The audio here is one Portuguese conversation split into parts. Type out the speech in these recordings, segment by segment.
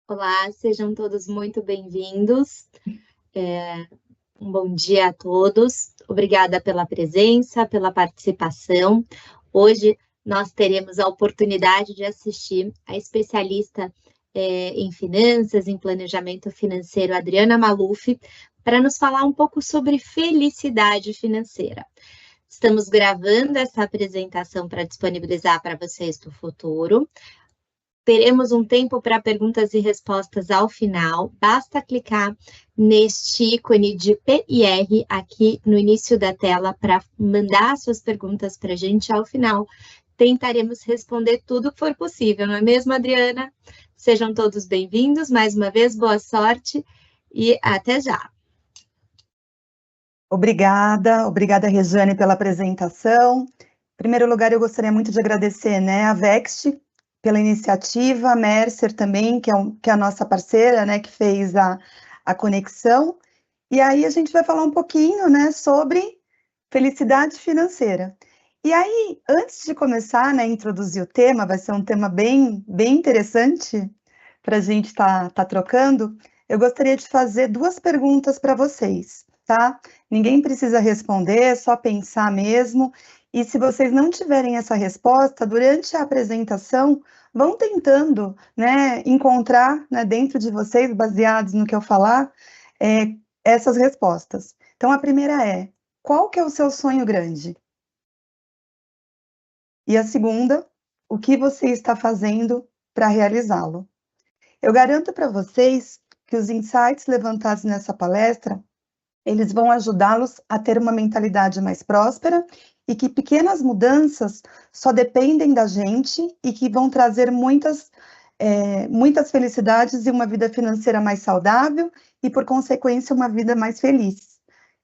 Olá, sejam todos muito bem-vindos. Um bom dia a todos. Obrigada pela presença, pela participação. Hoje nós teremos a oportunidade de assistir a especialista em finanças, em planejamento financeiro, Adriana Maluf, para nos falar um pouco sobre felicidade financeira. Estamos gravando essa apresentação para disponibilizar para vocês no futuro. Teremos um tempo para perguntas e respostas ao final. Basta clicar neste ícone de PIR aqui no início da tela para mandar suas perguntas para a gente. Ao final, tentaremos responder tudo que for possível, não é mesmo, Adriana? Sejam todos bem-vindos. Mais uma vez, boa sorte e até já. Obrigada, Regiane, pela apresentação. Em primeiro lugar, eu gostaria muito de agradecer, a Vext pela iniciativa, a Mercer também, que é a nossa parceira, que fez a conexão. E aí a gente vai falar um pouquinho, sobre felicidade financeira. E aí, antes de começar, a introduzir o tema, vai ser um tema bem interessante para a gente tá trocando, eu gostaria de fazer duas perguntas para vocês, tá? Ninguém precisa responder, é só pensar mesmo. E se vocês não tiverem essa resposta, durante a apresentação, vão tentando, encontrar, dentro de vocês, baseados no que eu falar, essas respostas. Então, a primeira é: qual que é o seu sonho grande? E a segunda: o que você está fazendo para realizá-lo? Eu garanto para vocês que os insights levantados nessa palestra, eles vão ajudá-los a ter uma mentalidade mais próspera e que pequenas mudanças só dependem da gente e que vão trazer muitas felicidades e uma vida financeira mais saudável e, por consequência, uma vida mais feliz.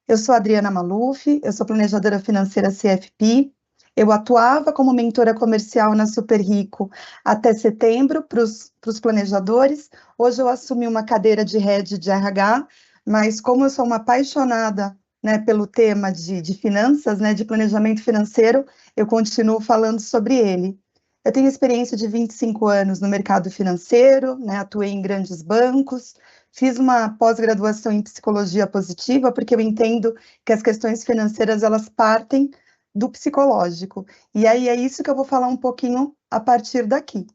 Eu sou Adriana Maluf, eu sou planejadora financeira CFP, eu atuava como mentora comercial na Super Rico até setembro para os planejadores. Hoje eu assumi uma cadeira de head de RH, mas como eu sou uma apaixonada, pelo tema de finanças, de planejamento financeiro, eu continuo falando sobre ele. Eu tenho experiência de 25 anos no mercado financeiro, atuei em grandes bancos, fiz uma pós-graduação em psicologia positiva, porque eu entendo que as questões financeiras, elas partem do psicológico. E aí é isso que eu vou falar um pouquinho a partir daqui.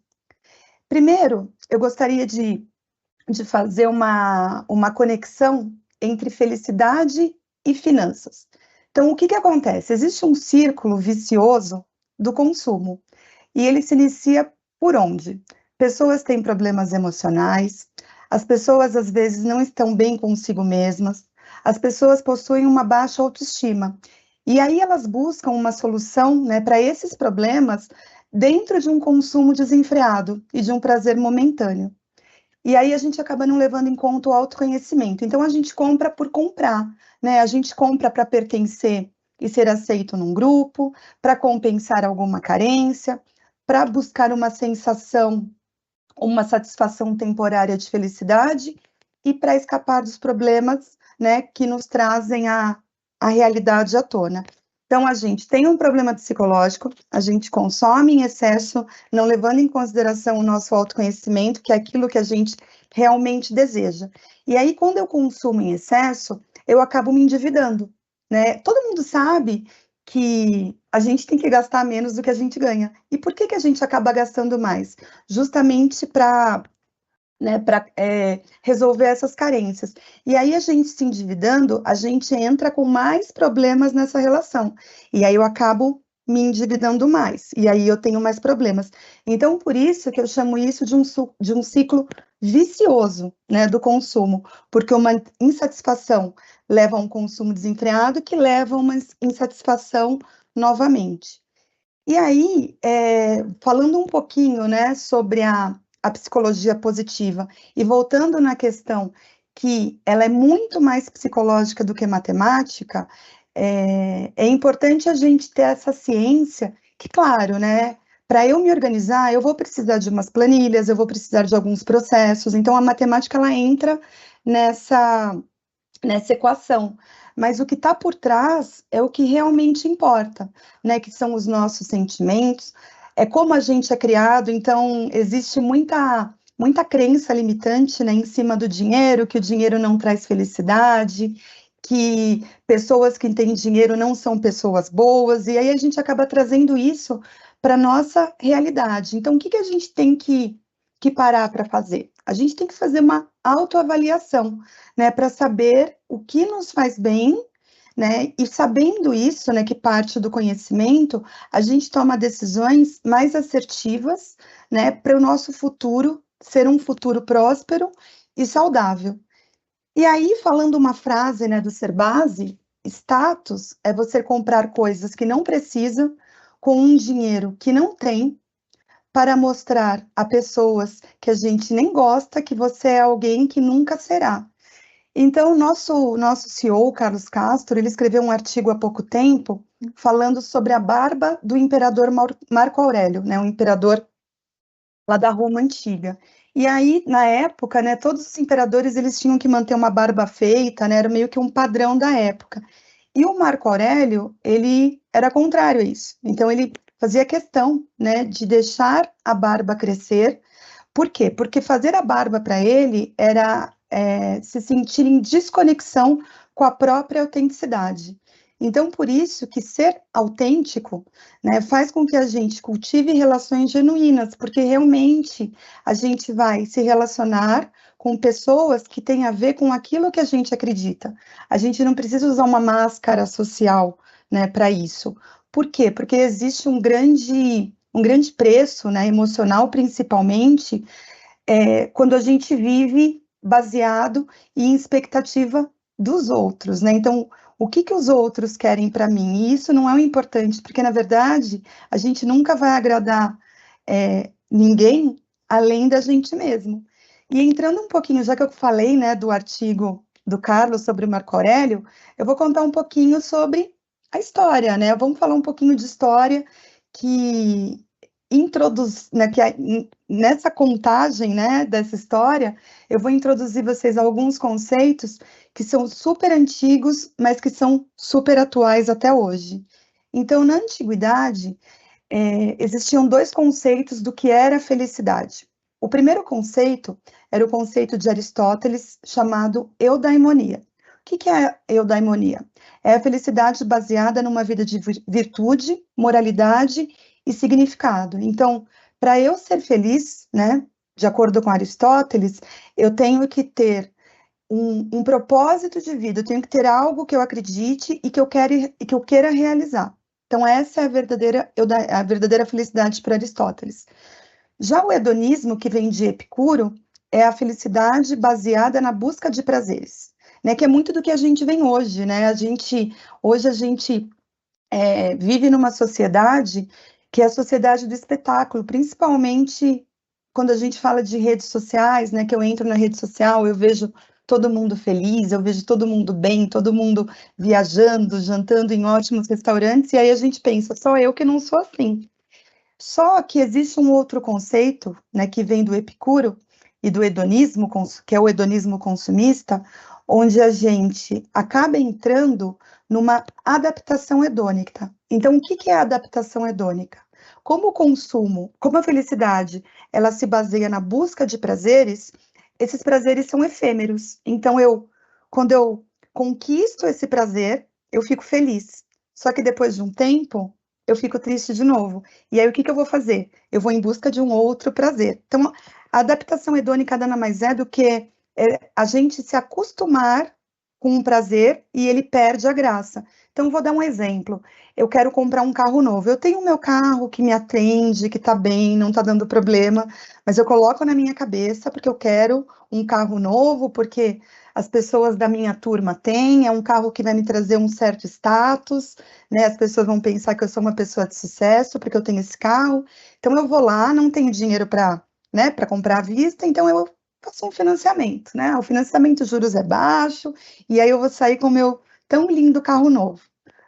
Primeiro, eu gostaria de fazer uma conexão entre felicidade e finanças. Então, o que acontece? Existe um círculo vicioso do consumo, e ele se inicia por onde? Pessoas têm problemas emocionais, as pessoas às vezes não estão bem consigo mesmas, as pessoas possuem uma baixa autoestima, e aí elas buscam uma solução, para esses problemas dentro de um consumo desenfreado e de um prazer momentâneo. E aí a gente acaba não levando em conta o autoconhecimento. Então a gente compra por comprar, A gente compra para pertencer e ser aceito num grupo, para compensar alguma carência, para buscar uma sensação, uma satisfação temporária de felicidade e para escapar dos problemas, que nos trazem a realidade à tona. Então, a gente tem um problema psicológico, a gente consome em excesso, não levando em consideração o nosso autoconhecimento, que é aquilo que a gente realmente deseja. E aí, quando eu consumo em excesso, eu acabo me endividando, Todo mundo sabe que a gente tem que gastar menos do que a gente ganha. E por que a gente acaba gastando mais? Justamente para resolver essas carências. E aí, a gente se endividando, a gente entra com mais problemas nessa relação. E aí eu acabo me endividando mais. E aí eu tenho mais problemas. Então, por isso que eu chamo isso de um ciclo vicioso, do consumo. Porque uma insatisfação leva a um consumo desenfreado, que leva a uma insatisfação novamente. E aí, falando um pouquinho, sobre a psicologia positiva, e voltando na questão que ela é muito mais psicológica do que matemática, é importante a gente ter essa ciência que, claro, para eu me organizar, eu vou precisar de umas planilhas, eu vou precisar de alguns processos, então a matemática, ela entra nessa equação, mas o que está por trás é o que realmente importa, que são os nossos sentimentos, é como a gente é criado. Então existe muita muita crença limitante, né, em cima do dinheiro, que o dinheiro não traz felicidade, que pessoas que têm dinheiro não são pessoas boas, e aí a gente acaba trazendo isso para a nossa realidade. Então, o que a gente tem que parar para fazer? A gente tem que fazer uma autoavaliação, né, para saber o que nos faz bem, né, e sabendo isso, né, que parte do conhecimento, a gente toma decisões mais assertivas, né, para o nosso futuro ser um futuro próspero e saudável. E aí, falando uma frase, né, do Cerbasi, status é você comprar coisas que não precisa com um dinheiro que não tem para mostrar a pessoas que a gente nem gosta que você é alguém que nunca será. Então, nosso CEO, Carlos Castro, ele escreveu um artigo há pouco tempo falando sobre a barba do imperador Marco Aurélio, né, um imperador lá da Roma antiga. E aí, na época, né, todos os imperadores eles tinham que manter uma barba feita, né, era meio que um padrão da época. E o Marco Aurélio, ele era contrário a isso. Então, ele fazia questão, né, de deixar a barba crescer. Por quê? Porque fazer a barba para ele era se sentir em desconexão com a própria autenticidade. Então, por isso que ser autêntico, né, faz com que a gente cultive relações genuínas, porque realmente a gente vai se relacionar com pessoas que têm a ver com aquilo que a gente acredita. A gente não precisa usar uma máscara social, né, para isso. Por quê? Porque existe um grande preço, né, emocional principalmente, quando a gente vive baseado em expectativa dos outros, né? Então, o que os outros querem para mim? E isso não é o importante, porque na verdade a gente nunca vai agradar ninguém além da gente mesmo. E entrando um pouquinho, já que eu falei, né, do artigo do Carlos sobre o Marco Aurélio, eu vou contar um pouquinho sobre a história, né? Vamos falar um pouquinho de história que introduz, né, nessa contagem, né, dessa história, eu vou introduzir vocês a alguns conceitos que são super antigos, mas que são super atuais até hoje. Então, na antiguidade, existiam dois conceitos do que era felicidade. O primeiro conceito era o conceito de Aristóteles, chamado eudaimonia. O que é eudaimonia? É a felicidade baseada numa vida de virtude, moralidade e significado. Então, para eu ser feliz, né, de acordo com Aristóteles, eu tenho que ter um propósito de vida, eu tenho que ter algo que eu acredite e que eu queira realizar. Então, essa é a verdadeira felicidade para Aristóteles. Já o hedonismo, que vem de Epicuro, é a felicidade baseada na busca de prazeres, né? Que é muito do que a gente vem hoje, né? Hoje a gente vive numa sociedade que é a sociedade do espetáculo, principalmente quando a gente fala de redes sociais, né? Que eu entro na rede social, eu vejo todo mundo feliz, eu vejo todo mundo bem, todo mundo viajando, jantando em ótimos restaurantes, e aí a gente pensa, só eu que não sou assim. Só que existe um outro conceito, né, que vem do Epicuro e do hedonismo, que é o hedonismo consumista, onde a gente acaba entrando numa adaptação hedônica. Então, o que é a adaptação hedônica? Como o consumo, como a felicidade, ela se baseia na busca de prazeres, esses prazeres são efêmeros. Então, quando eu conquisto esse prazer, eu fico feliz. Só que depois de um tempo, eu fico triste de novo. E aí, o que eu vou fazer? Eu vou em busca de um outro prazer. Então, a adaptação hedônica nada mais é do que a gente se acostumar com um prazer e ele perde a graça. Então, vou dar um exemplo. Eu quero comprar um carro novo. Eu tenho o meu carro que me atende, que está bem, não está dando problema, mas eu coloco na minha cabeça porque eu quero um carro novo, porque as pessoas da minha turma têm, é um carro que vai me trazer um certo status, né? As pessoas vão pensar que eu sou uma pessoa de sucesso porque eu tenho esse carro. Então eu vou lá, não tenho dinheiro para, né, para comprar à vista, então eu faço um financiamento, né? O financiamento de juros é baixo e aí eu vou sair com o meu tão lindo carro novo.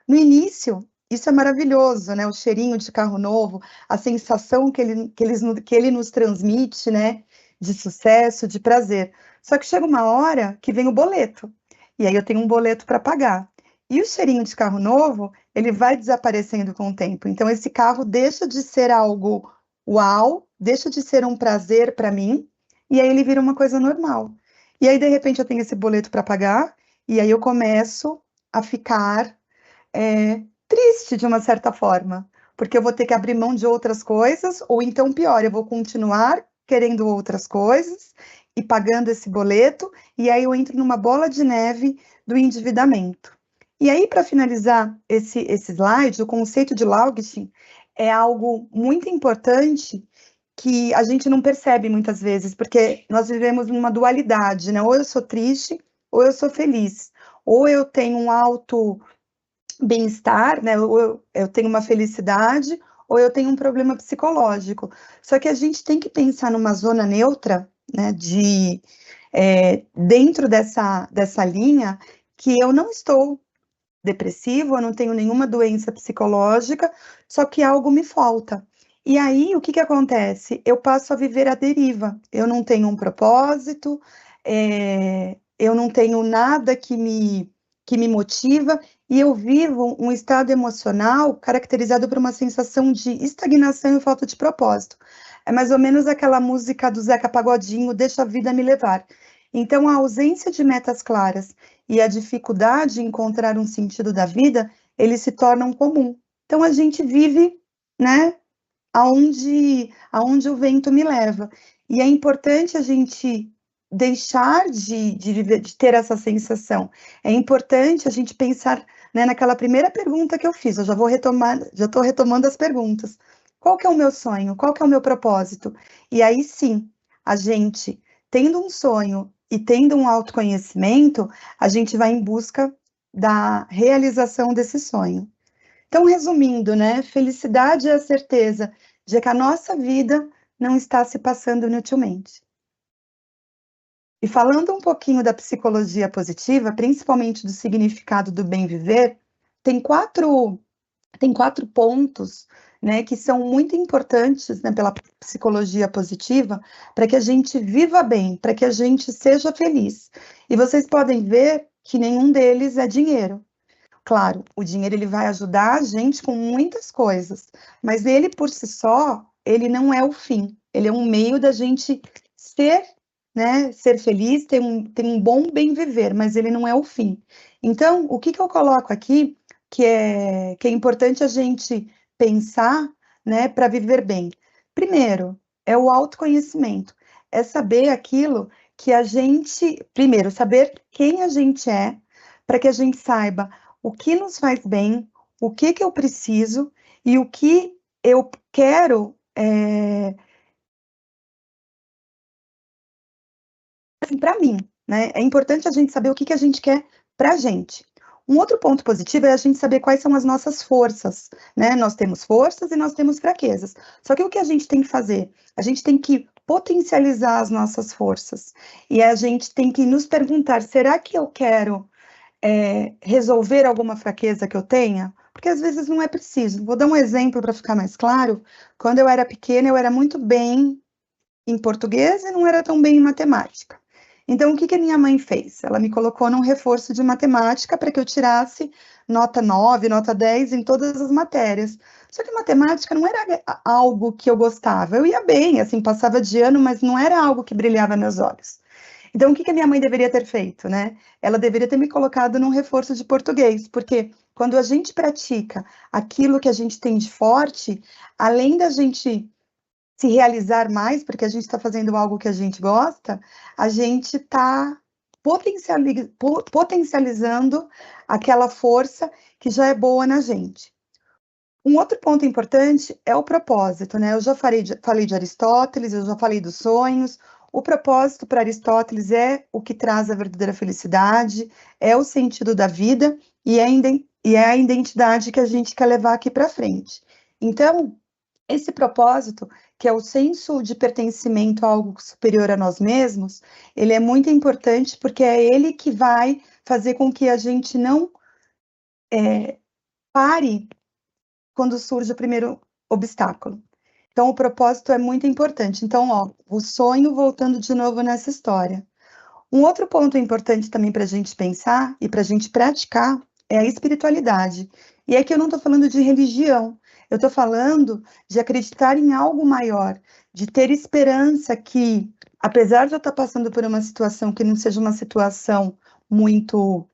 No início, isso é maravilhoso, né? O cheirinho de carro novo, a sensação que ele nos transmite, né? De sucesso, de prazer. Só que chega uma hora que vem o boleto. E aí eu tenho um boleto para pagar. E o cheirinho de carro novo, ele vai desaparecendo com o tempo. Então, esse carro deixa de ser algo uau, deixa de ser um prazer para mim, e aí ele vira uma coisa normal. E aí, de repente, eu tenho esse boleto para pagar, e aí eu começo a ficar triste de uma certa forma, porque eu vou ter que abrir mão de outras coisas, ou então pior, eu vou continuar querendo outras coisas e pagando esse boleto, e aí eu entro numa bola de neve do endividamento. E aí, para finalizar esse slide, o conceito de Laughlin é algo muito importante que a gente não percebe muitas vezes, porque nós vivemos numa dualidade, né? Ou eu sou triste, ou eu sou feliz. Ou eu tenho um alto bem-estar, né? Ou eu tenho uma felicidade, ou eu tenho um problema psicológico. Só que a gente tem que pensar numa zona neutra, né? Dentro dessa linha, que eu não estou depressivo, eu não tenho nenhuma doença psicológica, só que algo me falta. E aí, o que acontece? Eu passo a viver à deriva. Eu não tenho um propósito, eu não tenho nada que me motiva, e eu vivo um estado emocional caracterizado por uma sensação de estagnação e falta de propósito. É mais ou menos aquela música do Zeca Pagodinho, Deixa a Vida Me Levar. Então, a ausência de metas claras e a dificuldade em encontrar um sentido da vida, eles se tornam comum. Então, a gente vive, né, aonde o vento me leva. E é importante a gente deixar de viver, de ter essa sensação. É importante a gente pensar, né, naquela primeira pergunta que eu fiz. Eu já vou retomar, já estou retomando as perguntas. Qual que é o meu sonho? Qual que é o meu propósito? E aí sim, a gente, tendo um sonho e tendo um autoconhecimento, a gente vai em busca da realização desse sonho. Então, resumindo, né, felicidade é a certeza de que a nossa vida não está se passando inutilmente. E falando um pouquinho da psicologia positiva, principalmente do significado do bem viver, tem quatro pontos, né, que são muito importantes, né, pela psicologia positiva, para que a gente viva bem, para que a gente seja feliz. E vocês podem ver que nenhum deles é dinheiro. Claro, o dinheiro ele vai ajudar a gente com muitas coisas, mas ele por si só, ele não é o fim. Ele é um meio da gente ser, né, ser feliz, ter um bom bem viver, mas ele não é o fim. Então, o que eu coloco aqui que é importante a gente pensar, né, para viver bem? Primeiro, é o autoconhecimento, é saber aquilo que a gente, primeiro, saber quem a gente é, para que a gente saiba o que nos faz bem, o que eu preciso e o que eu quero para mim, né? É importante a gente saber o que a gente quer para a gente. Um outro ponto positivo é a gente saber quais são as nossas forças, né? Nós temos forças e nós temos fraquezas. Só que o que a gente tem que fazer? A gente tem que potencializar as nossas forças. E a gente tem que nos perguntar: será que eu quero resolver alguma fraqueza que eu tenha? Porque às vezes não é preciso. Vou dar um exemplo para ficar mais claro. Quando eu era pequena, eu era muito bem em português e não era tão bem em matemática. Então, o que a minha mãe fez? Ela me colocou num reforço de matemática para que eu tirasse nota 9, nota 10 em todas as matérias. Só que matemática não era algo que eu gostava. Eu ia bem, assim, passava de ano, mas não era algo que brilhava meus olhos. Então, o que a minha mãe deveria ter feito, né? Ela deveria ter me colocado num reforço de português, porque quando a gente pratica aquilo que a gente tem de forte, além da gente se realizar mais, porque a gente está fazendo algo que a gente gosta, a gente está potencializando aquela força que já é boa na gente. Um outro ponto importante é o propósito, né? Eu já falei de Aristóteles, eu já falei dos sonhos. O propósito para Aristóteles é o que traz a verdadeira felicidade, é o sentido da vida e é a identidade que a gente quer levar aqui para frente. Então, esse propósito, que é o senso de pertencimento a algo superior a nós mesmos, ele é muito importante porque é ele que vai fazer com que a gente não pare quando surge o primeiro obstáculo. Então, o propósito é muito importante. Então, ó, o sonho voltando de novo nessa história. Um outro ponto importante também para a gente pensar e para a gente praticar é a espiritualidade. E aqui eu não estou falando de religião, eu estou falando de acreditar em algo maior, de ter esperança que apesar de eu estar passando por uma situação que não seja uma situação muito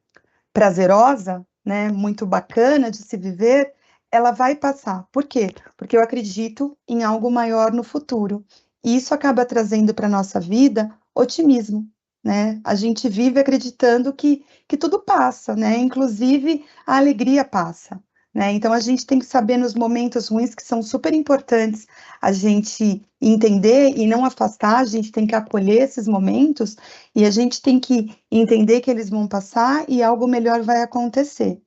prazerosa, né, muito bacana de se viver, ela vai passar. Por quê? Porque eu acredito em algo maior no futuro. E isso acaba trazendo para a nossa vida otimismo, né? A gente vive acreditando que tudo passa, né? Inclusive a alegria passa. Né? Então a gente tem que saber nos momentos ruins que são super importantes a gente entender e não afastar, a gente tem que acolher esses momentos e a gente tem que entender que eles vão passar e algo melhor vai acontecer.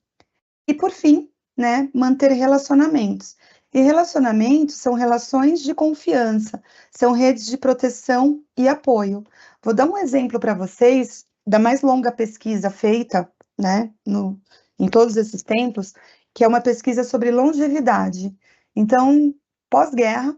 E por fim, né, manter relacionamentos. E relacionamentos são relações de confiança, são redes de proteção e apoio. Vou dar um exemplo para vocês da mais longa pesquisa feita, né, em todos esses tempos, que é uma pesquisa sobre longevidade. Então, pós-guerra,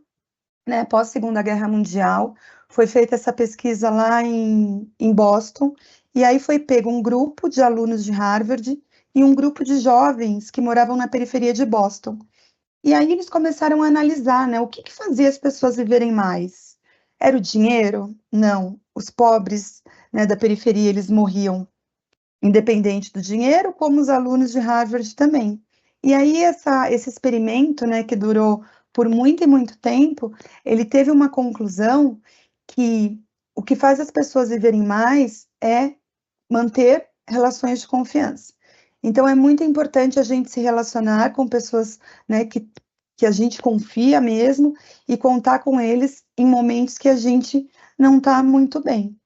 né, pós Segunda Guerra Mundial, foi feita essa pesquisa lá em Boston, e aí foi pego um grupo de alunos de Harvard e um grupo de jovens que moravam na periferia de Boston. E aí eles começaram a analisar, né, o que que fazia as pessoas viverem mais? Era o dinheiro? Não. Os pobres, né, da periferia, eles morriam independente do dinheiro, como os alunos de Harvard também. E aí esse experimento, né, que durou por muito e muito tempo, ele teve uma conclusão que o que faz as pessoas viverem mais é manter relações de confiança. Então é muito importante a gente se relacionar com pessoas, né, que a gente confia mesmo e contar com eles em momentos que a gente não está muito bem.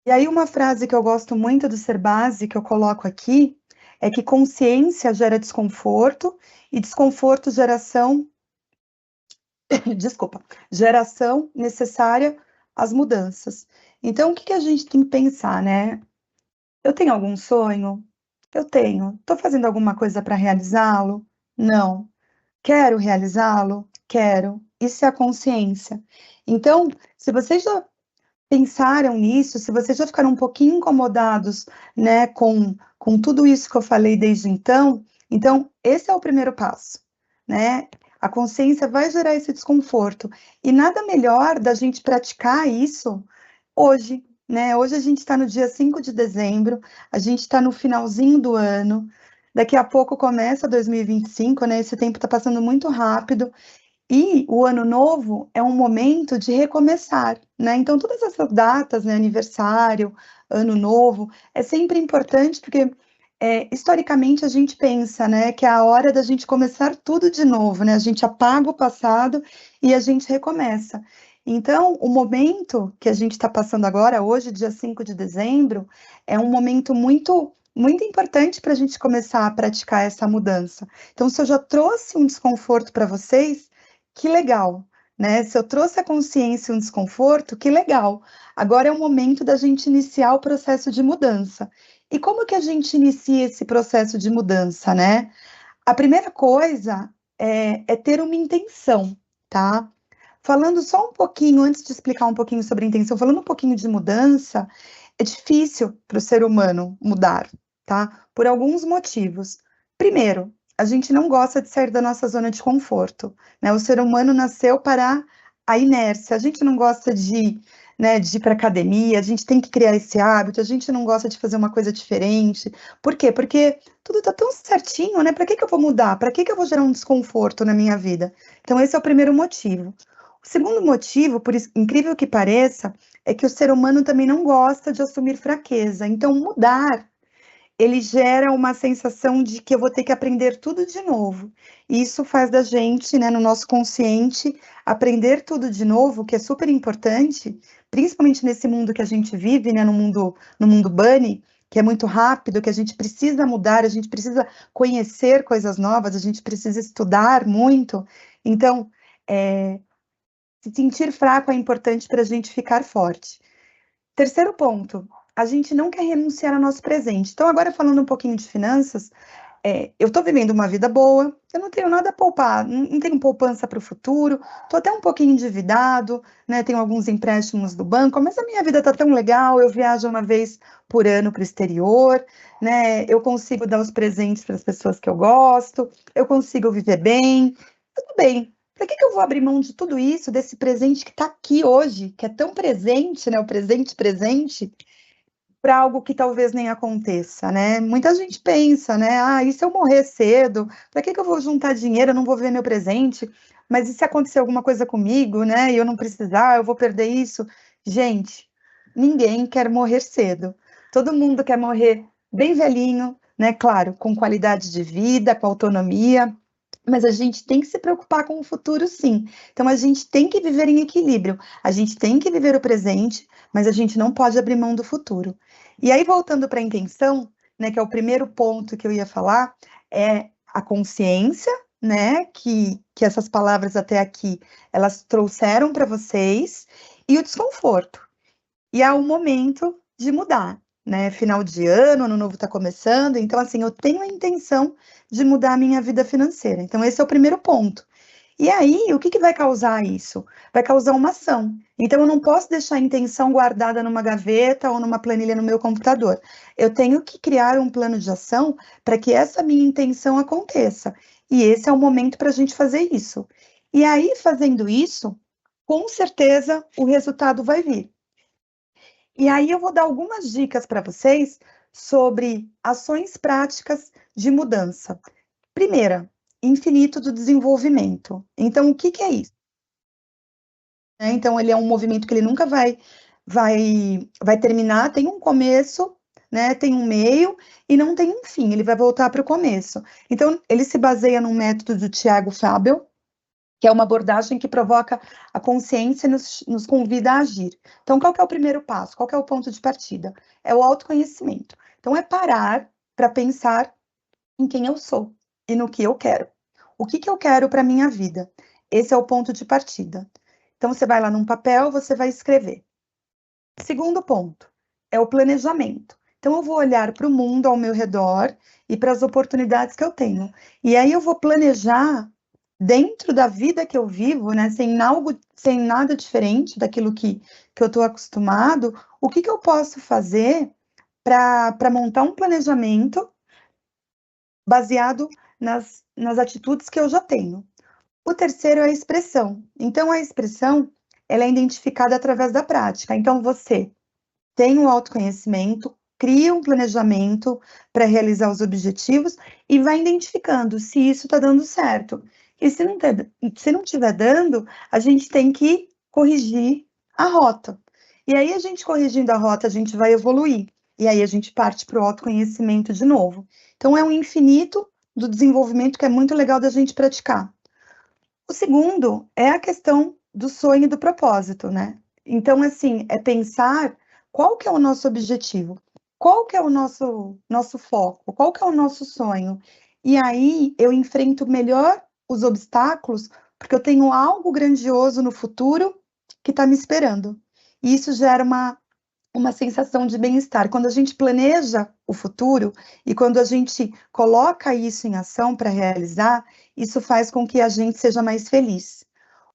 E aí, uma frase que eu gosto muito do Serbasi, que eu coloco aqui, é que consciência gera desconforto e desconforto geração, desculpa, geração necessária às mudanças. Então, o que que a gente tem que pensar, né? Eu tenho algum sonho? Eu tenho. Estou fazendo alguma coisa para realizá-lo? Não. Quero realizá-lo? Quero. Isso é a consciência. Então, se vocês já pensaram nisso, se vocês já ficaram um pouquinho incomodados, né, com tudo isso que eu falei desde então, esse é o primeiro passo, né? A consciência vai gerar esse desconforto. E nada melhor da gente praticar isso hoje, né? Hoje a gente está no dia 5 de dezembro, a gente está no finalzinho do ano, daqui a pouco começa 2025, né? Esse tempo está passando muito rápido. E o ano novo é um momento de recomeçar, né? Então, todas essas datas, né, aniversário, ano novo, é sempre importante porque, historicamente, a gente pensa, né, que é a hora da gente começar tudo de novo, né? A gente apaga o passado e a gente recomeça. Então, o momento que a gente está passando agora, hoje, dia 5 de dezembro, é um momento muito importante para a gente começar a praticar essa mudança. Então, se eu já trouxe um desconforto para vocês, que legal, né? Se eu trouxe a consciência e um desconforto, que legal. Agora é o momento da gente iniciar o processo de mudança. E como que a gente inicia esse processo de mudança, né? A primeira coisa é ter uma intenção, tá? Falando só um pouquinho, antes de explicar um pouquinho sobre intenção, falando um pouquinho de mudança, é difícil para o ser humano mudar, tá? Por alguns motivos. Primeiro, a gente não gosta de sair da nossa zona de conforto, né? O ser humano nasceu para a inércia, a gente não gosta né, de ir para academia, a gente tem que criar esse hábito, a gente não gosta de fazer uma coisa diferente. Por quê? Porque tudo está tão certinho, né? Para que eu vou mudar? Para que eu vou gerar um desconforto na minha vida? Então, esse é o primeiro motivo. O segundo motivo, por incrível que pareça, é que o ser humano também não gosta de assumir fraqueza. Então, mudar, ele gera uma sensação de que eu vou ter que aprender tudo de novo. E isso faz da gente, né, no nosso consciente, aprender tudo de novo, que é super importante, principalmente nesse mundo que a gente vive, né, no mundo bunny, que é muito rápido, que a gente precisa mudar, a gente precisa conhecer coisas novas, a gente precisa estudar muito. Então, se sentir fraco é importante para a gente ficar forte. Terceiro ponto, a gente não quer renunciar ao nosso presente. Então, agora falando um pouquinho de finanças, eu estou vivendo uma vida boa, eu não tenho nada a poupar, não tenho poupança para o futuro, estou até um pouquinho endividado, né? Tenho alguns empréstimos do banco, mas a minha vida está tão legal, eu viajo uma vez por ano para o exterior, né? Eu consigo dar os presentes para as pessoas que eu gosto, eu consigo viver bem, tudo bem. Para que eu vou abrir mão de tudo isso, desse presente que está aqui hoje, que é tão presente, né? O presente, para algo que talvez nem aconteça, né? Muita gente pensa, né? Ah, e se eu morrer cedo? Para que eu vou juntar dinheiro? Eu não vou ver meu presente? Mas e se acontecer alguma coisa comigo, né? E eu não precisar, eu vou perder isso? Gente, ninguém quer morrer cedo. Todo mundo quer morrer bem velhinho, né? Claro, com qualidade de vida, com autonomia. Mas a gente tem que se preocupar com o futuro, sim. Então, a gente tem que viver em equilíbrio. A gente tem que viver o presente, mas a gente não pode abrir mão do futuro. E aí, voltando para a intenção, né, que é o primeiro ponto que eu ia falar, é a consciência, né, que essas palavras até aqui, elas trouxeram para vocês, e o desconforto. E é o momento de mudar, né? Final de ano novo está começando, então assim, eu tenho a intenção de mudar a minha vida financeira. Então esse é o primeiro ponto. E aí, o que vai causar isso? Vai causar uma ação. Então eu não posso deixar a intenção guardada numa gaveta ou numa planilha no meu computador. Eu tenho que criar um plano de ação para que essa minha intenção aconteça. E esse é o momento para a gente fazer isso. E aí, fazendo isso, com certeza o resultado vai vir. E aí eu vou dar algumas dicas para vocês sobre ações práticas de mudança. Primeira, infinito do desenvolvimento. Então, o que é isso? Então, ele é um movimento que ele nunca vai terminar, tem um começo, né? Tem um meio e não tem um fim, ele vai voltar para o começo. Então, ele se baseia num método do Thiago Fabel, que é uma abordagem que provoca a consciência e nos convida a agir. Então, qual que é o primeiro passo? Qual que é o ponto de partida? É o autoconhecimento. Então, é parar para pensar em quem eu sou e no que eu quero. O que eu quero para a minha vida? Esse é o ponto de partida. Então, você vai lá num papel, você vai escrever. Segundo ponto é o planejamento. Então, eu vou olhar para o mundo ao meu redor e para as oportunidades que eu tenho. E aí, eu vou planejar dentro da vida que eu vivo, né, sem nada diferente daquilo que eu estou acostumado, o que eu posso fazer para montar um planejamento baseado nas atitudes que eu já tenho. O terceiro é a expressão. Então, a expressão, ela é identificada através da prática. Então, você tem o autoconhecimento, cria um planejamento para realizar os objetivos e vai identificando se isso está dando certo. E se não estiver dando, a gente tem que corrigir a rota. E aí, a gente corrigindo a rota, a gente vai evoluir. E aí, a gente parte para o autoconhecimento de novo. Então, é um infinito do desenvolvimento que é muito legal da gente praticar. O segundo é a questão do sonho e do propósito, né? Então, assim, é pensar qual que é o nosso objetivo, qual que é o nosso foco, qual que é o nosso sonho. E aí eu enfrento melhor os obstáculos, porque eu tenho algo grandioso no futuro que está me esperando. E isso gera uma sensação de bem-estar. Quando a gente planeja o futuro e quando a gente coloca isso em ação para realizar, isso faz com que a gente seja mais feliz.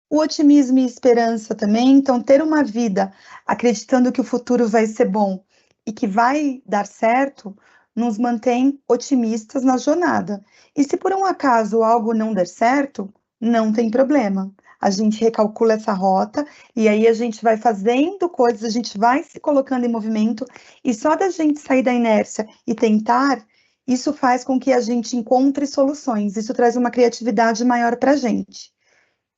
O otimismo e esperança também, então ter uma vida acreditando que o futuro vai ser bom e que vai dar certo, nos mantém otimistas na jornada. E se por um acaso algo não der certo, não tem problema. A gente recalcula essa rota e aí a gente vai fazendo coisas, a gente vai se colocando em movimento e só da gente sair da inércia e tentar, isso faz com que a gente encontre soluções, isso traz uma criatividade maior para a gente.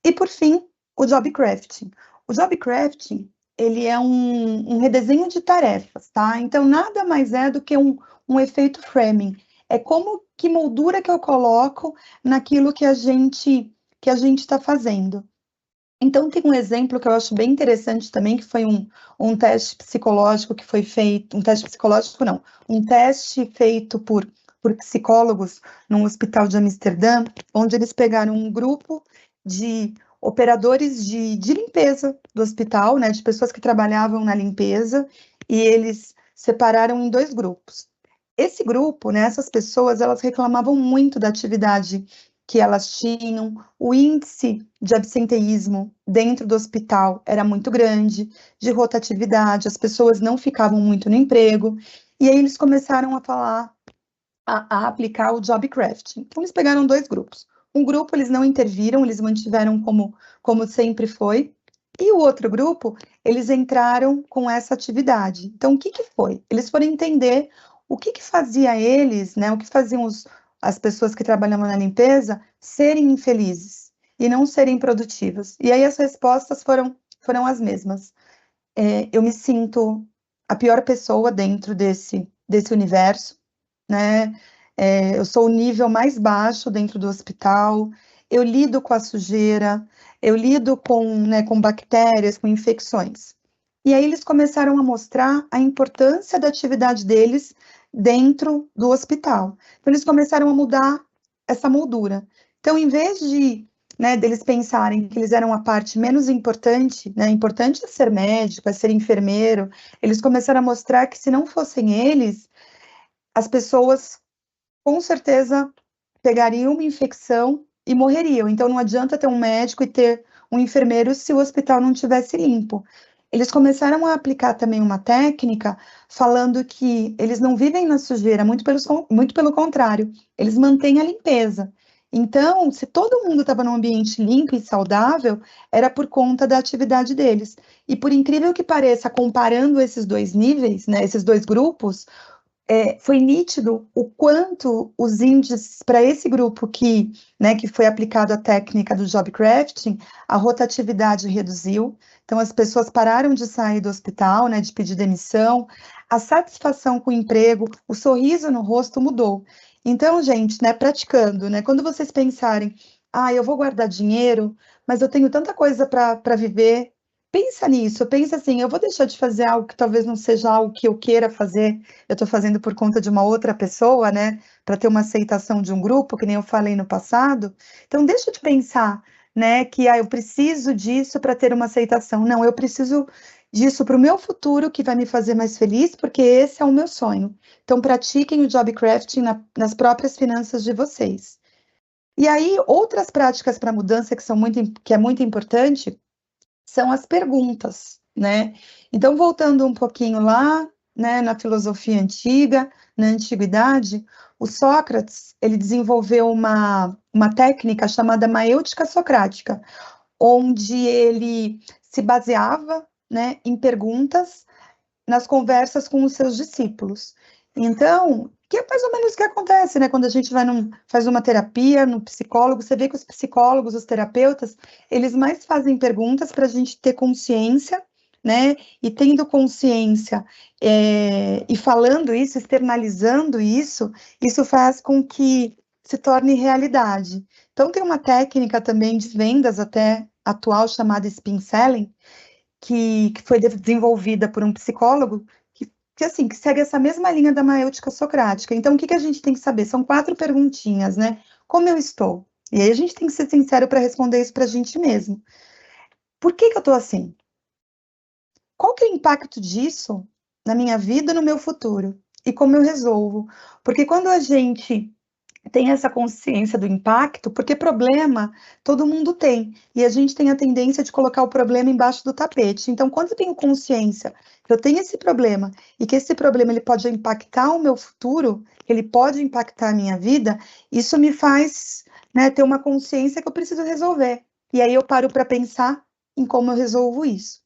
E por fim, o job crafting. O job crafting, ele é um redesenho de tarefas, tá? Então, nada mais é do que um efeito framing. É como que moldura que eu coloco naquilo que a gente está fazendo. Então, tem um exemplo que eu acho bem interessante também, que foi um teste psicológico que foi feito, um teste psicológico não, um teste feito por psicólogos num hospital de Amsterdã, onde eles pegaram um grupo de operadores de limpeza do hospital, né, de pessoas que trabalhavam na limpeza, e eles separaram em dois grupos. Esse grupo, né, essas pessoas, elas reclamavam muito da atividade que elas tinham, o índice de absenteísmo dentro do hospital era muito grande, de rotatividade, as pessoas não ficavam muito no emprego, e aí eles começaram a falar, a aplicar o job crafting. Então, eles pegaram dois grupos. Um grupo, eles não interviram, eles mantiveram como sempre foi, e o outro grupo, eles entraram com essa atividade. Então, o que que foi? Eles foram entender o que fazia eles, né, o que faziam as pessoas que trabalhavam na limpeza serem infelizes e não serem produtivas. E aí as respostas foram as mesmas. Eu me sinto a pior pessoa dentro desse universo, né? Eu sou o nível mais baixo dentro do hospital, eu lido com a sujeira, eu lido né, com bactérias, com infecções. E aí eles começaram a mostrar a importância da atividade deles dentro do hospital. Então eles começaram a mudar essa moldura. Então, em vez de, né, deles pensarem que eles eram a parte menos importante, né, importante é ser médico, é ser enfermeiro, eles começaram a mostrar que se não fossem eles, as pessoas com certeza pegariam uma infecção e morreriam. Então, não adianta ter um médico e ter um enfermeiro se o hospital não tivesse limpo. Eles começaram a aplicar também uma técnica falando que eles não vivem na sujeira, muito pelo contrário, eles mantêm a limpeza. Então, se todo mundo estava num ambiente limpo e saudável, era por conta da atividade deles. E por incrível que pareça, comparando esses dois níveis, né, esses dois grupos, foi nítido o quanto os índices para esse grupo né, que foi aplicado a técnica do job crafting, a rotatividade reduziu, então as pessoas pararam de sair do hospital, né, de pedir demissão, a satisfação com o emprego, o sorriso no rosto mudou. Então, gente, né, praticando, né, quando vocês pensarem, eu vou guardar dinheiro, mas eu tenho tanta coisa para viver, pensa nisso, pensa assim, eu vou deixar de fazer algo que talvez não seja algo que eu queira fazer, eu estou fazendo por conta de uma outra pessoa, né, para ter uma aceitação de um grupo, que nem eu falei no passado. Então, deixa de pensar, né, que eu preciso disso para ter uma aceitação. Não, eu preciso disso para o meu futuro, que vai me fazer mais feliz, porque esse é o meu sonho. Então, pratiquem o job crafting nas próprias finanças de vocês. E aí, outras práticas para mudança que é muito importante são as perguntas, né? Então, voltando um pouquinho lá, né, na filosofia antiga, na antiguidade, o Sócrates, ele desenvolveu uma técnica chamada maêutica socrática, onde ele se baseava, né, em perguntas nas conversas com os seus discípulos. Então, que é mais ou menos o que acontece, né? Quando a gente faz uma terapia no psicólogo, você vê que os psicólogos, os terapeutas, eles mais fazem perguntas para a gente ter consciência, né? E tendo consciência e falando isso, externalizando isso, isso faz com que se torne realidade. Então, tem uma técnica também de vendas até atual chamada Spin Selling, que foi desenvolvida por um psicólogo que segue essa mesma linha da maêutica socrática. Então, o que a gente tem que saber? São 4 perguntinhas, né? Como eu estou? E aí a gente tem que ser sincero para responder isso para a gente mesmo. Por que eu estou assim? Qual que é o impacto disso na minha vida e no meu futuro? E como eu resolvo? Porque quando a gente tem essa consciência do impacto, porque problema todo mundo tem, e a gente tem a tendência de colocar o problema embaixo do tapete. Então, quando eu tenho consciência que eu tenho esse problema e que esse problema ele pode impactar o meu futuro, ele pode impactar a minha vida, isso me faz, né, ter uma consciência que eu preciso resolver. E aí eu paro para pensar em como eu resolvo isso.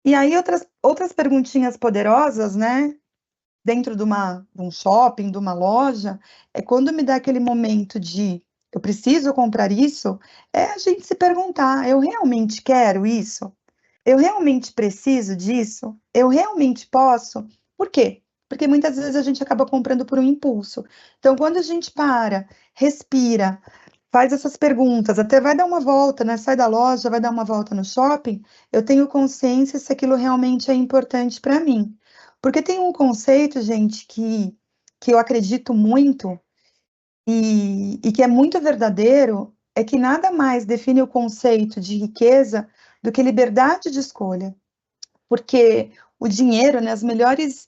E aí outras perguntinhas poderosas, né? Dentro de um shopping, de uma loja, é quando me dá aquele momento de eu preciso comprar isso, é a gente se perguntar, eu realmente quero isso? Eu realmente preciso disso? Eu realmente posso? Por quê? Porque muitas vezes a gente acaba comprando por um impulso. Então, quando a gente para, respira, faz essas perguntas, até vai dar uma volta, né? Sai da loja, vai dar uma volta no shopping, eu tenho consciência se aquilo realmente é importante para mim. Porque tem um conceito, gente, que eu acredito muito e que é muito verdadeiro, é que nada mais define o conceito de riqueza do que liberdade de escolha. Porque o dinheiro, né, as melhores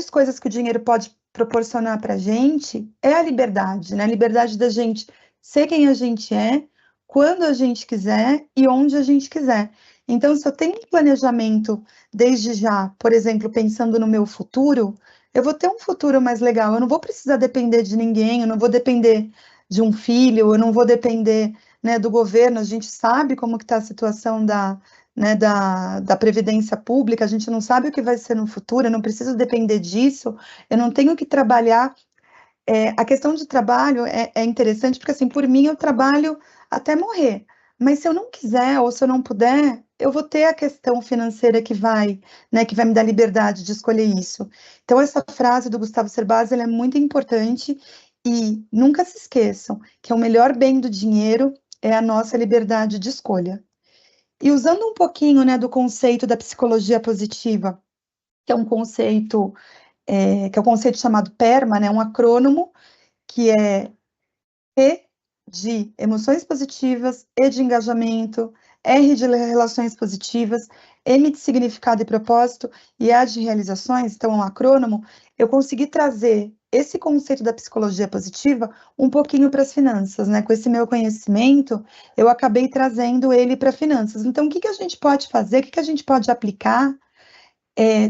coisas que o dinheiro pode proporcionar para a gente é a liberdade, né? A liberdade da gente ser quem a gente é, quando a gente quiser e onde a gente quiser. Então, se eu tenho um planejamento desde já, por exemplo, pensando no meu futuro, eu vou ter um futuro mais legal. Eu não vou precisar depender de ninguém, eu não vou depender de um filho, eu não vou depender, né, do governo. A gente sabe como que está a situação né, da previdência pública, a gente não sabe o que vai ser no futuro, eu não preciso depender disso, eu não tenho que trabalhar. A questão de trabalho é interessante, porque assim, por mim eu trabalho até morrer, mas se eu não quiser ou se eu não puder, eu vou ter a questão financeira né, que vai me dar liberdade de escolher isso. Então essa frase do Gustavo Cerbasi, ela é muito importante, e nunca se esqueçam que o melhor bem do dinheiro é a nossa liberdade de escolha. E usando um pouquinho, né, do conceito da psicologia positiva, que é um conceito, que é o conceito chamado PERMA, né, um acrônimo, que é P de emoções positivas, E de engajamento, R de relações positivas, M de significado e propósito, e A de realizações. Então, é um acrônimo. Eu consegui trazer esse conceito da psicologia positiva um pouquinho para as finanças, né? Com esse meu conhecimento, eu acabei trazendo ele para finanças. Então, o que que a gente pode fazer? O que que a gente pode aplicar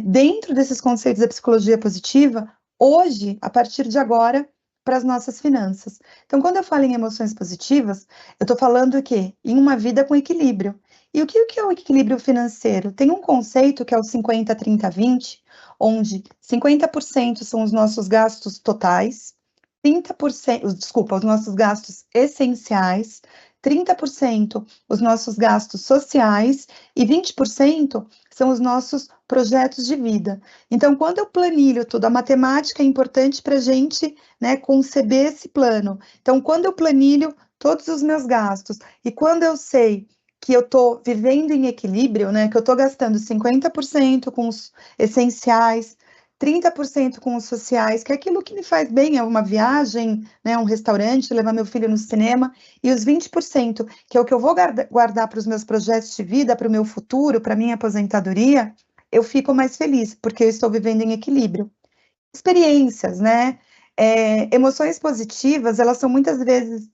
dentro desses conceitos da psicologia positiva, hoje, a partir de agora, para as nossas finanças? Então, quando eu falo em emoções positivas, eu estou falando que em uma vida com equilíbrio. E o que é o equilíbrio financeiro? Tem um conceito que é o 50, 30, 20, onde 50% são os nossos gastos totais, 30%, desculpa, os nossos gastos essenciais, 30% os nossos gastos sociais e 20% são os nossos projetos de vida. Então, quando eu planilho tudo, a matemática é importante para a gente, né, conceber esse plano. Então, quando eu planilho todos os meus gastos e quando eu sei que eu estou vivendo em equilíbrio, né, que eu estou gastando 50% com os essenciais, 30% com os sociais, que é aquilo que me faz bem, é uma viagem, né, um restaurante, levar meu filho no cinema, e os 20%, que é o que eu vou guardar para os meus projetos de vida, para o meu futuro, para a minha aposentadoria, eu fico mais feliz, porque eu estou vivendo em equilíbrio. Experiências, né? Emoções positivas, elas são muitas vezes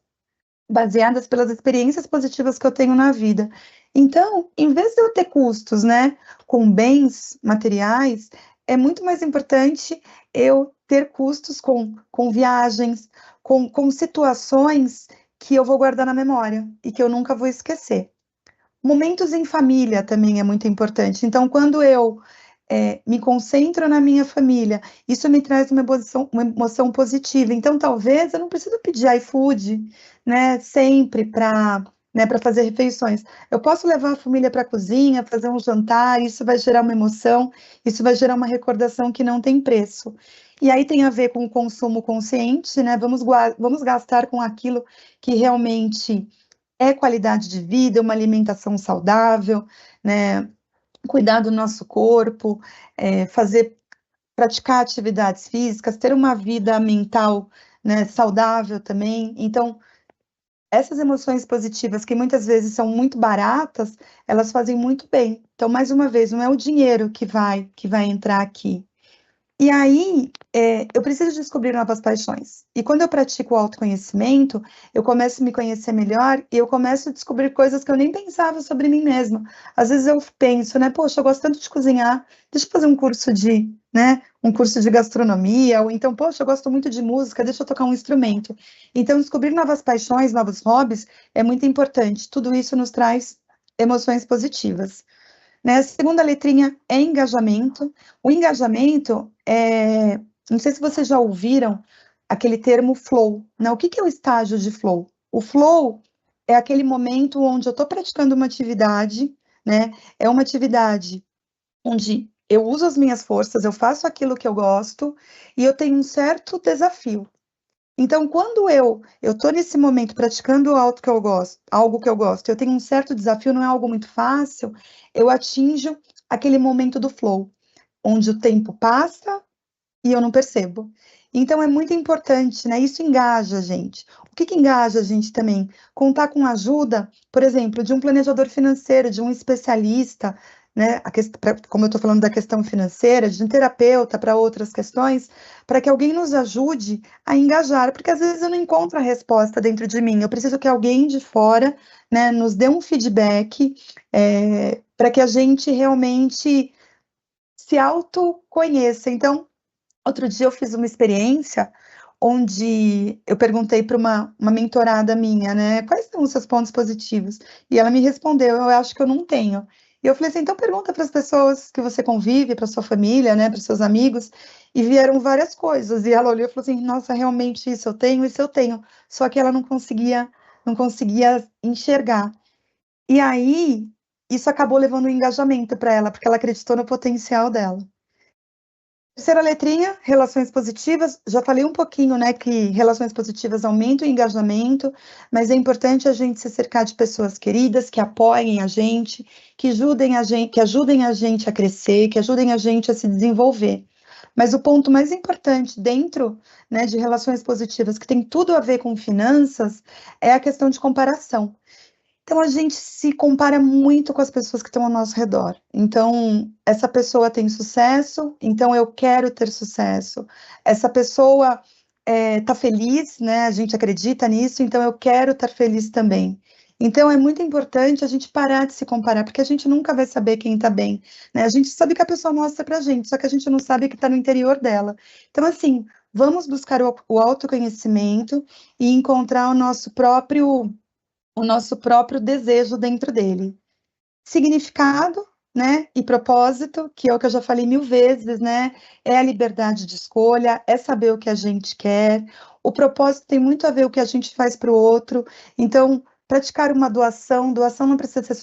baseadas pelas experiências positivas que eu tenho na vida. Então, em vez de eu ter custos, né, com bens materiais, é muito mais importante eu ter custos com viagens, com situações que eu vou guardar na memória e que eu nunca vou esquecer. Momentos em família também é muito importante. Então, quando eu me concentro na minha família, isso me traz uma emoção positiva. Então, talvez eu não preciso pedir iFood, né, sempre para fazer refeições. Eu posso levar a família para a cozinha, fazer um jantar, isso vai gerar uma emoção, isso vai gerar uma recordação que não tem preço. E aí tem a ver com o consumo consciente, né? Vamos gastar com aquilo que realmente é qualidade de vida, uma alimentação saudável, né? Cuidar do nosso corpo, praticar atividades físicas, ter uma vida mental, né, saudável também. Então, essas emoções positivas, que muitas vezes são muito baratas, elas fazem muito bem. Então, mais uma vez, não é o dinheiro que vai entrar aqui. E aí, eu preciso descobrir novas paixões. E quando eu pratico o autoconhecimento, eu começo a me conhecer melhor e eu começo a descobrir coisas que eu nem pensava sobre mim mesma. Às vezes eu penso, né, poxa, eu gosto tanto de cozinhar, deixa eu fazer um curso de gastronomia, ou então, poxa, eu gosto muito de música, deixa eu tocar um instrumento. Então, descobrir novas paixões, novos hobbies é muito importante. Tudo isso nos traz emoções positivas, né? A segunda letrinha é engajamento. O engajamento não sei se vocês já ouviram aquele termo flow, né? O que que é o estágio de flow? O flow é aquele momento onde eu estou praticando uma atividade, né? É uma atividade onde eu uso as minhas forças, eu faço aquilo que eu gosto e eu tenho um certo desafio. Então, quando eu estou nesse momento praticando algo que eu gosto, eu tenho um certo desafio, não é algo muito fácil, eu atinjo aquele momento do flow, onde o tempo passa e eu não percebo. Então, é muito importante, né? Isso engaja a gente. O que que engaja a gente também? Contar com a ajuda, por exemplo, de um planejador financeiro, de um especialista, né? Como eu estou falando da questão financeira, de um terapeuta para outras questões, para que alguém nos ajude a engajar, porque às vezes eu não encontro a resposta dentro de mim. Eu preciso que alguém de fora, né, nos dê um feedback, para que a gente realmente se autoconheça. Então, outro dia eu fiz uma experiência onde eu perguntei para uma mentorada minha, né, quais são os seus pontos positivos? E ela me respondeu, eu acho que eu não tenho. E eu falei assim, então pergunta para as pessoas que você convive, para sua família, né, para os seus amigos, e vieram várias coisas. E ela olhou e falou assim, nossa, realmente isso eu tenho. Só que ela não conseguia enxergar. E aí, isso acabou levando um engajamento para ela, porque ela acreditou no potencial dela. Terceira letrinha, relações positivas. Já falei um pouquinho, né, que relações positivas aumentam o engajamento, mas é importante a gente se cercar de pessoas queridas, que apoiem a gente, que ajudem a gente a crescer, que ajudem a gente a se desenvolver. Mas o ponto mais importante dentro, né, de relações positivas, que tem tudo a ver com finanças, é a questão de comparação. Então, a gente se compara muito com as pessoas que estão ao nosso redor. Então, essa pessoa tem sucesso, então eu quero ter sucesso. Essa pessoa está feliz, né? A gente acredita nisso, então eu quero estar feliz também. Então, é muito importante a gente parar de se comparar, porque a gente nunca vai saber quem está bem, né? A gente sabe que a pessoa mostra pra gente, só que a gente não sabe o que está no interior dela. Então, assim, vamos buscar o autoconhecimento e encontrar o nosso próprio desejo dentro dele. Significado, né, e propósito, que é o que eu já falei mil vezes, né, é a liberdade de escolha, é saber o que a gente quer. O propósito tem muito a ver com o que a gente faz para o outro. Então, praticar uma doação, doação não precisa ser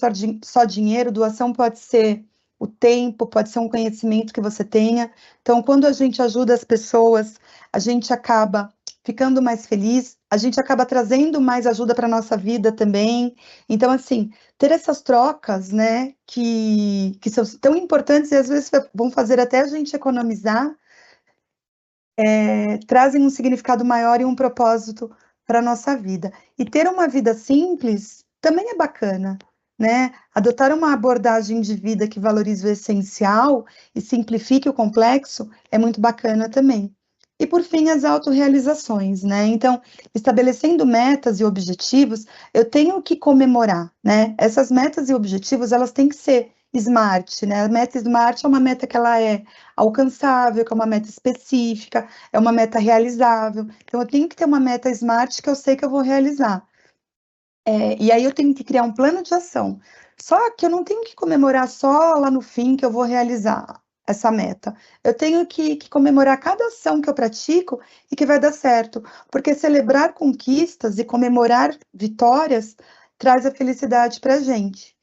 só dinheiro, doação pode ser o tempo, pode ser um conhecimento que você tenha. Então, quando a gente ajuda as pessoas, a gente acaba ficando mais feliz, a gente acaba trazendo mais ajuda para a nossa vida também. Então, assim, ter essas trocas, né, que são tão importantes e às vezes vão fazer até a gente economizar, trazem um significado maior e um propósito para a nossa vida. E ter uma vida simples também é bacana, né? Adotar uma abordagem de vida que valorize o essencial e simplifique o complexo é muito bacana também. E por fim, as autorrealizações, né? Então, estabelecendo metas e objetivos, eu tenho que comemorar, né? Essas metas e objetivos, elas têm que ser smart, né? A meta smart é uma meta que ela é alcançável, que é uma meta específica, é uma meta realizável. Então, eu tenho que ter uma meta smart que eu sei que eu vou realizar. E aí eu tenho que criar um plano de ação. Só que eu não tenho que comemorar só lá no fim que eu vou realizar essa meta. Eu tenho que comemorar cada ação que eu pratico e que vai dar certo. Porque celebrar conquistas e comemorar vitórias traz a felicidade para a gente.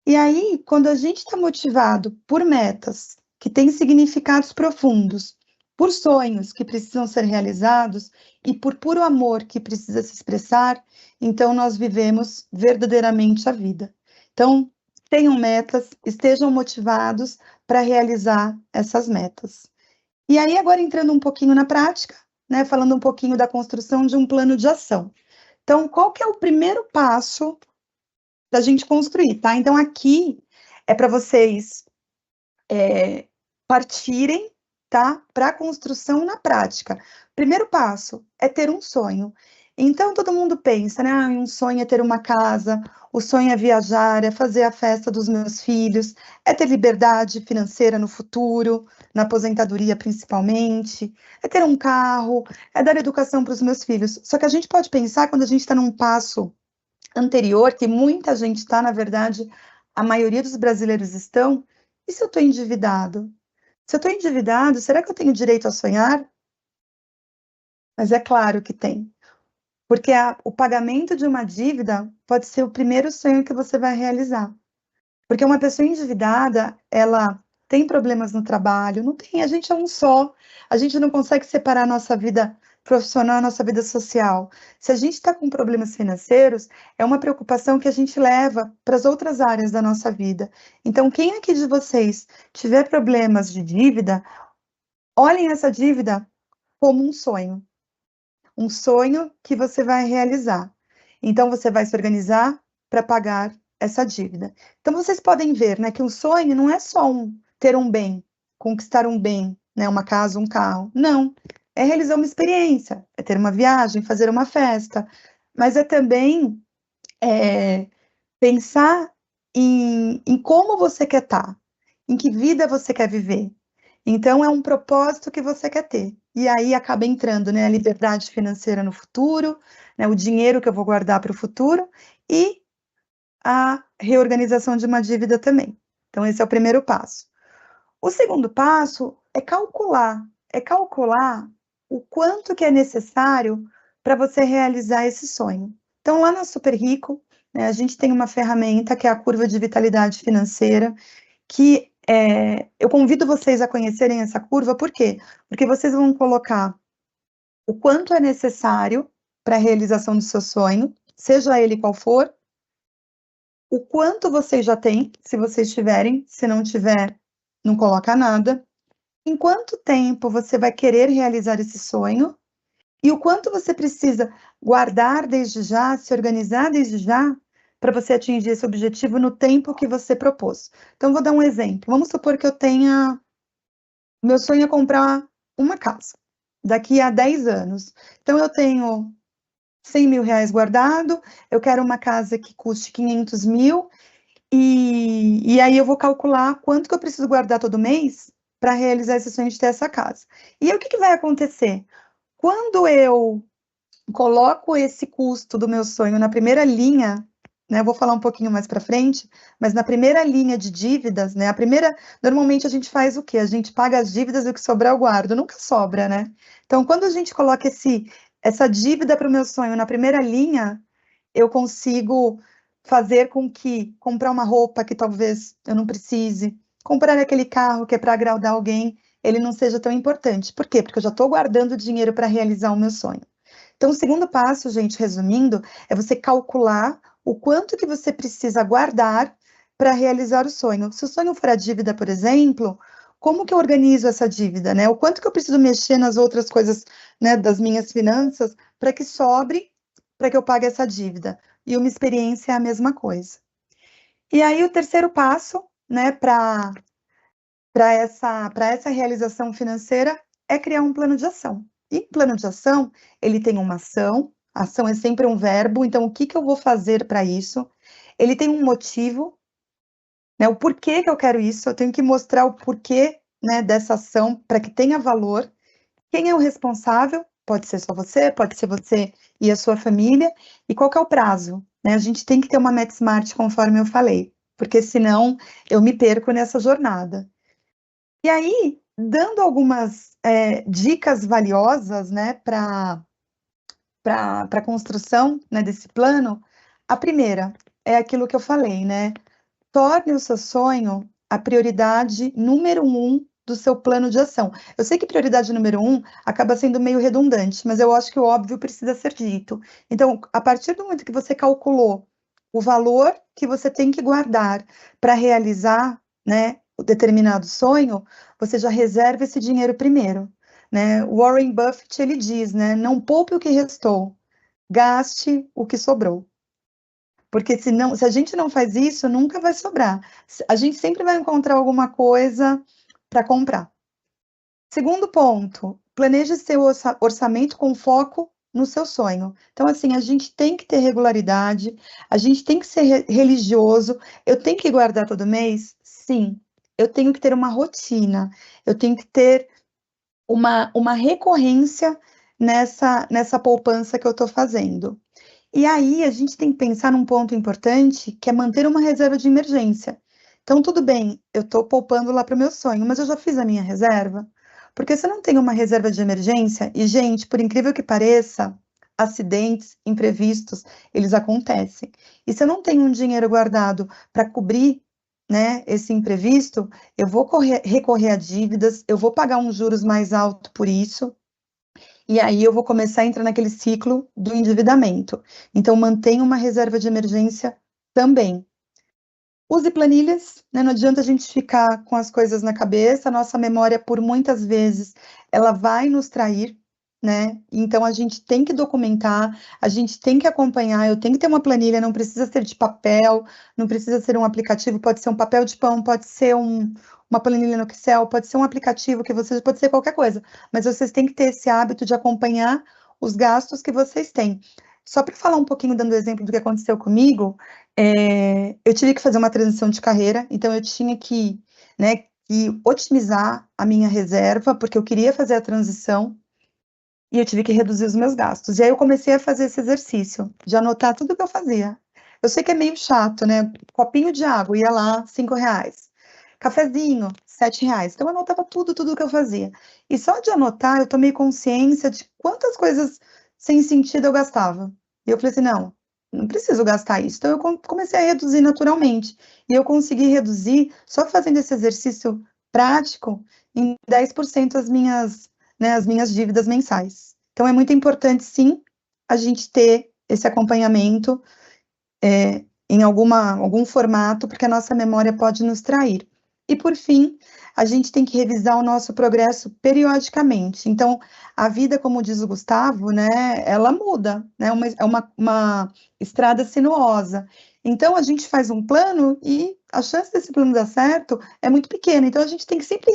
E aí, quando a gente está motivado por metas que têm significados profundos, por sonhos que precisam ser realizados e por puro amor que precisa se expressar, então nós vivemos verdadeiramente a vida. Então, tenham metas, estejam motivados para realizar essas metas. E aí, agora entrando um pouquinho na prática, né, falando um pouquinho da construção de um plano de ação. Então, qual que é o primeiro passo da gente construir, tá? Então, aqui é para vocês partirem, tá? Para a construção na prática. Primeiro passo é ter um sonho. Então, todo mundo pensa, né? Um sonho é ter uma casa, o sonho é viajar, é fazer a festa dos meus filhos, é ter liberdade financeira no futuro, na aposentadoria principalmente, é ter um carro, é dar educação para os meus filhos. Só que a gente pode pensar, quando a gente está num passo anterior, que muita gente está, na verdade, a maioria dos brasileiros estão, e se eu estou endividado? Se eu estou endividado, será que eu tenho direito a sonhar? Mas é claro que tem, porque o pagamento de uma dívida pode ser o primeiro sonho que você vai realizar. Porque uma pessoa endividada, ela tem problemas no trabalho, não tem, a gente é um só, a gente não consegue separar a nossa vida profissional, a nossa vida social. Se a gente está com problemas financeiros, é uma preocupação que a gente leva para as outras áreas da nossa vida. Então, quem aqui de vocês tiver problemas de dívida, olhem essa dívida como um sonho que você vai realizar. Então, você vai se organizar para pagar essa dívida. Então, vocês podem ver, né, que um sonho não é só ter um bem, conquistar um bem, né, uma casa, um carro. Não, é realizar uma experiência, é ter uma viagem, fazer uma festa, mas é também pensar em como você quer estar, em que vida você quer viver. Então, é um propósito que você quer ter. e aí acaba entrando, né, a liberdade financeira no futuro, né, o dinheiro que eu vou guardar para o futuro e a reorganização de uma dívida também. Então, esse é o primeiro passo. O segundo passo é calcular o quanto que é necessário para você realizar esse sonho. Então, lá na Super Rico, né, a gente tem uma ferramenta que é a curva de vitalidade financeira, que eu convido vocês a conhecerem essa curva, por quê? Porque vocês vão colocar o quanto é necessário para a realização do seu sonho, seja ele qual for, o quanto vocês já têm, se vocês tiverem, se não tiver, não coloca nada, em quanto tempo você vai querer realizar esse sonho, e o quanto você precisa guardar desde já, se organizar desde já, para você atingir esse objetivo no tempo que você propôs. Então, vou dar um exemplo. Vamos supor que eu tenha. Meu sonho é comprar uma casa daqui a 10 anos. Então, eu tenho 100 mil reais guardado, eu quero uma casa que custe 500 mil, e aí eu vou calcular quanto que eu preciso guardar todo mês para realizar esse sonho de ter essa casa. E aí, o que vai acontecer? Quando eu coloco esse custo do meu sonho na primeira linha, né? Eu vou falar um pouquinho mais para frente, mas na primeira linha de dívidas, né? Normalmente a gente faz o quê? A gente paga as dívidas e o que sobrar eu guardo, nunca sobra, né? Então, quando a gente coloca essa dívida para o meu sonho na primeira linha, eu consigo fazer com que comprar uma roupa que talvez eu não precise, comprar aquele carro que é para agradar alguém, ele não seja tão importante. Por quê? Porque eu já estou guardando dinheiro para realizar o meu sonho. Então, o segundo passo, gente, resumindo, é você calcular o quanto que você precisa guardar para realizar o sonho. Se o sonho for a dívida, por exemplo, como que eu organizo essa dívida, né? O quanto que eu preciso mexer nas outras coisas, né, das minhas finanças para que sobre, para que eu pague essa dívida. E uma experiência é a mesma coisa. E aí, o terceiro passo, né, para essa realização financeira é criar um plano de ação. E plano de ação, ele tem uma ação, ação é sempre um verbo, então o que que eu vou fazer para isso? Ele tem um motivo, né, o porquê que eu quero isso, eu tenho que mostrar o porquê, né, dessa ação para que tenha valor. Quem é o responsável? Pode ser só você, pode ser você e a sua família. E qual que é o prazo? Né? A gente tem que ter uma meta smart, conforme eu falei, porque senão eu me perco nessa jornada. E aí, dando algumas dicas valiosas, né, para a construção, né, desse plano, a primeira é aquilo que eu falei, né? Torne o seu sonho a prioridade número 1 do seu plano de ação. Eu sei que prioridade número 1 acaba sendo meio redundante, mas eu acho que o óbvio precisa ser dito. Então, a partir do momento que você calculou o valor que você tem que guardar para realizar, né, o determinado sonho, você já reserva esse dinheiro primeiro, né? Warren Buffett, ele diz, né, não poupe o que restou, gaste o que sobrou. Porque se a gente não faz isso, nunca vai sobrar. A gente sempre vai encontrar alguma coisa para comprar. Segundo ponto, planeje seu orçamento com foco no seu sonho. Então, assim, a gente tem que ter regularidade, a gente tem que ser religioso. Eu tenho que guardar todo mês? Sim. Eu tenho que ter uma rotina, eu tenho que ter uma recorrência nessa poupança que eu estou fazendo. E aí, a gente tem que pensar num ponto importante, que é manter uma reserva de emergência. Então, tudo bem, eu estou poupando lá para o meu sonho, mas eu já fiz a minha reserva? Porque se eu não tenho uma reserva de emergência, e, gente, por incrível que pareça, acidentes, imprevistos, eles acontecem. E se eu não tenho um dinheiro guardado para cobrir, né, esse imprevisto, eu vou recorrer a dívidas, eu vou pagar um juros mais alto por isso, e aí eu vou começar a entrar naquele ciclo do endividamento. Então, mantenha uma reserva de emergência também. Use planilhas, né? Não adianta a gente ficar com as coisas na cabeça, a nossa memória, por muitas vezes, ela vai nos trair, né? Então, a gente tem que documentar, a gente tem que acompanhar, eu tenho que ter uma planilha, não precisa ser de papel, não precisa ser um aplicativo, pode ser um papel de pão, pode ser uma planilha no Excel, pode ser um aplicativo que vocês, pode ser qualquer coisa, mas vocês têm que ter esse hábito de acompanhar os gastos que vocês têm. Só para falar um pouquinho, dando exemplo do que aconteceu comigo, eu tive que fazer uma transição de carreira, então eu tinha que, né, que otimizar a minha reserva, porque eu queria fazer a transição, e eu tive que reduzir os meus gastos. E aí eu comecei a fazer esse exercício, de anotar tudo que eu fazia. Eu sei que é meio chato, né? Copinho de água, ia lá, R$ 5. Cafezinho, R$ 7. Então eu anotava tudo que eu fazia. E só de anotar, eu tomei consciência de quantas coisas sem sentido eu gastava. E eu falei assim, não preciso gastar isso. Então eu comecei a reduzir naturalmente. E eu consegui reduzir, só fazendo esse exercício prático, em 10% as minhas dívidas mensais. Então, é muito importante, sim, a gente ter esse acompanhamento em algum formato, porque a nossa memória pode nos trair. E, por fim, a gente tem que revisar o nosso progresso periodicamente. Então, a vida, como diz o Gustavo, né, ela muda, né, é uma estrada sinuosa. Então, a gente faz um plano e a chance desse plano dar certo é muito pequena. Então, a gente tem que sempre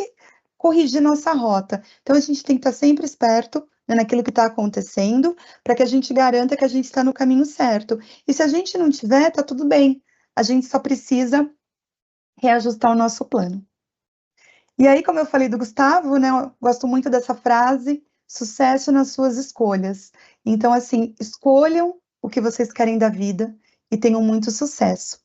corrigir nossa rota. Então, a gente tem que estar sempre esperto, né, naquilo que está acontecendo, para que a gente garanta que a gente está no caminho certo. E se a gente não tiver, tá tudo bem. A gente só precisa reajustar o nosso plano. E aí, como eu falei do Gustavo, né, eu gosto muito dessa frase, sucesso nas suas escolhas. Então, assim, escolham o que vocês querem da vida e tenham muito sucesso.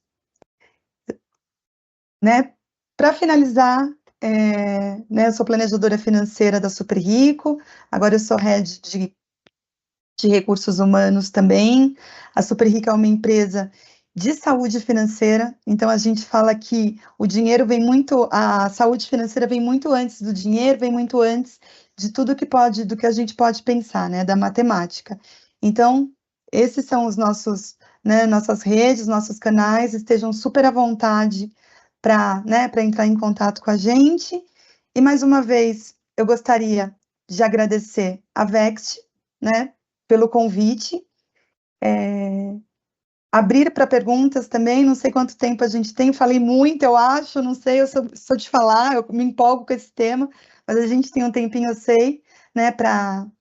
Né? Para finalizar, né, eu sou planejadora financeira da Super Rico, agora eu sou head de recursos humanos também. A Super Rico é uma empresa de saúde financeira, então a gente fala que o dinheiro vem muito, a saúde financeira vem muito antes do dinheiro, vem muito antes de tudo do que a gente pode pensar, né, da matemática. Então, esses são os nossos, né, nossas redes, nossos canais, estejam super à vontade para, né, para entrar em contato com a gente. E mais uma vez, eu gostaria de agradecer a Vext, né, pelo convite. Abrir para perguntas também, não sei quanto tempo a gente tem, falei muito, eu acho, não sei, eu sou de falar, eu me empolgo com esse tema, mas a gente tem um tempinho, eu sei, né,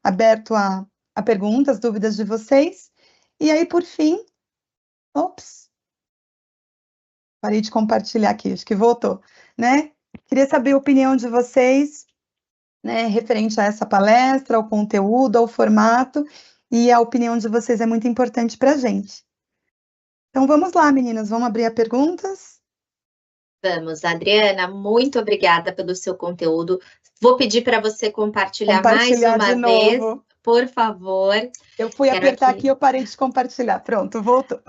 aberto a perguntas, dúvidas de vocês. E aí, por fim, parei de compartilhar aqui, acho que voltou, né? Queria saber a opinião de vocês, né, referente a essa palestra, ao conteúdo, ao formato, e a opinião de vocês é muito importante para a gente. Então, vamos lá, meninas, vamos abrir a perguntas? Vamos, Adriana, muito obrigada pelo seu conteúdo. Vou pedir para você compartilhar mais uma vez, por favor. Eu fui apertar aqui e eu parei de compartilhar. Pronto, voltou.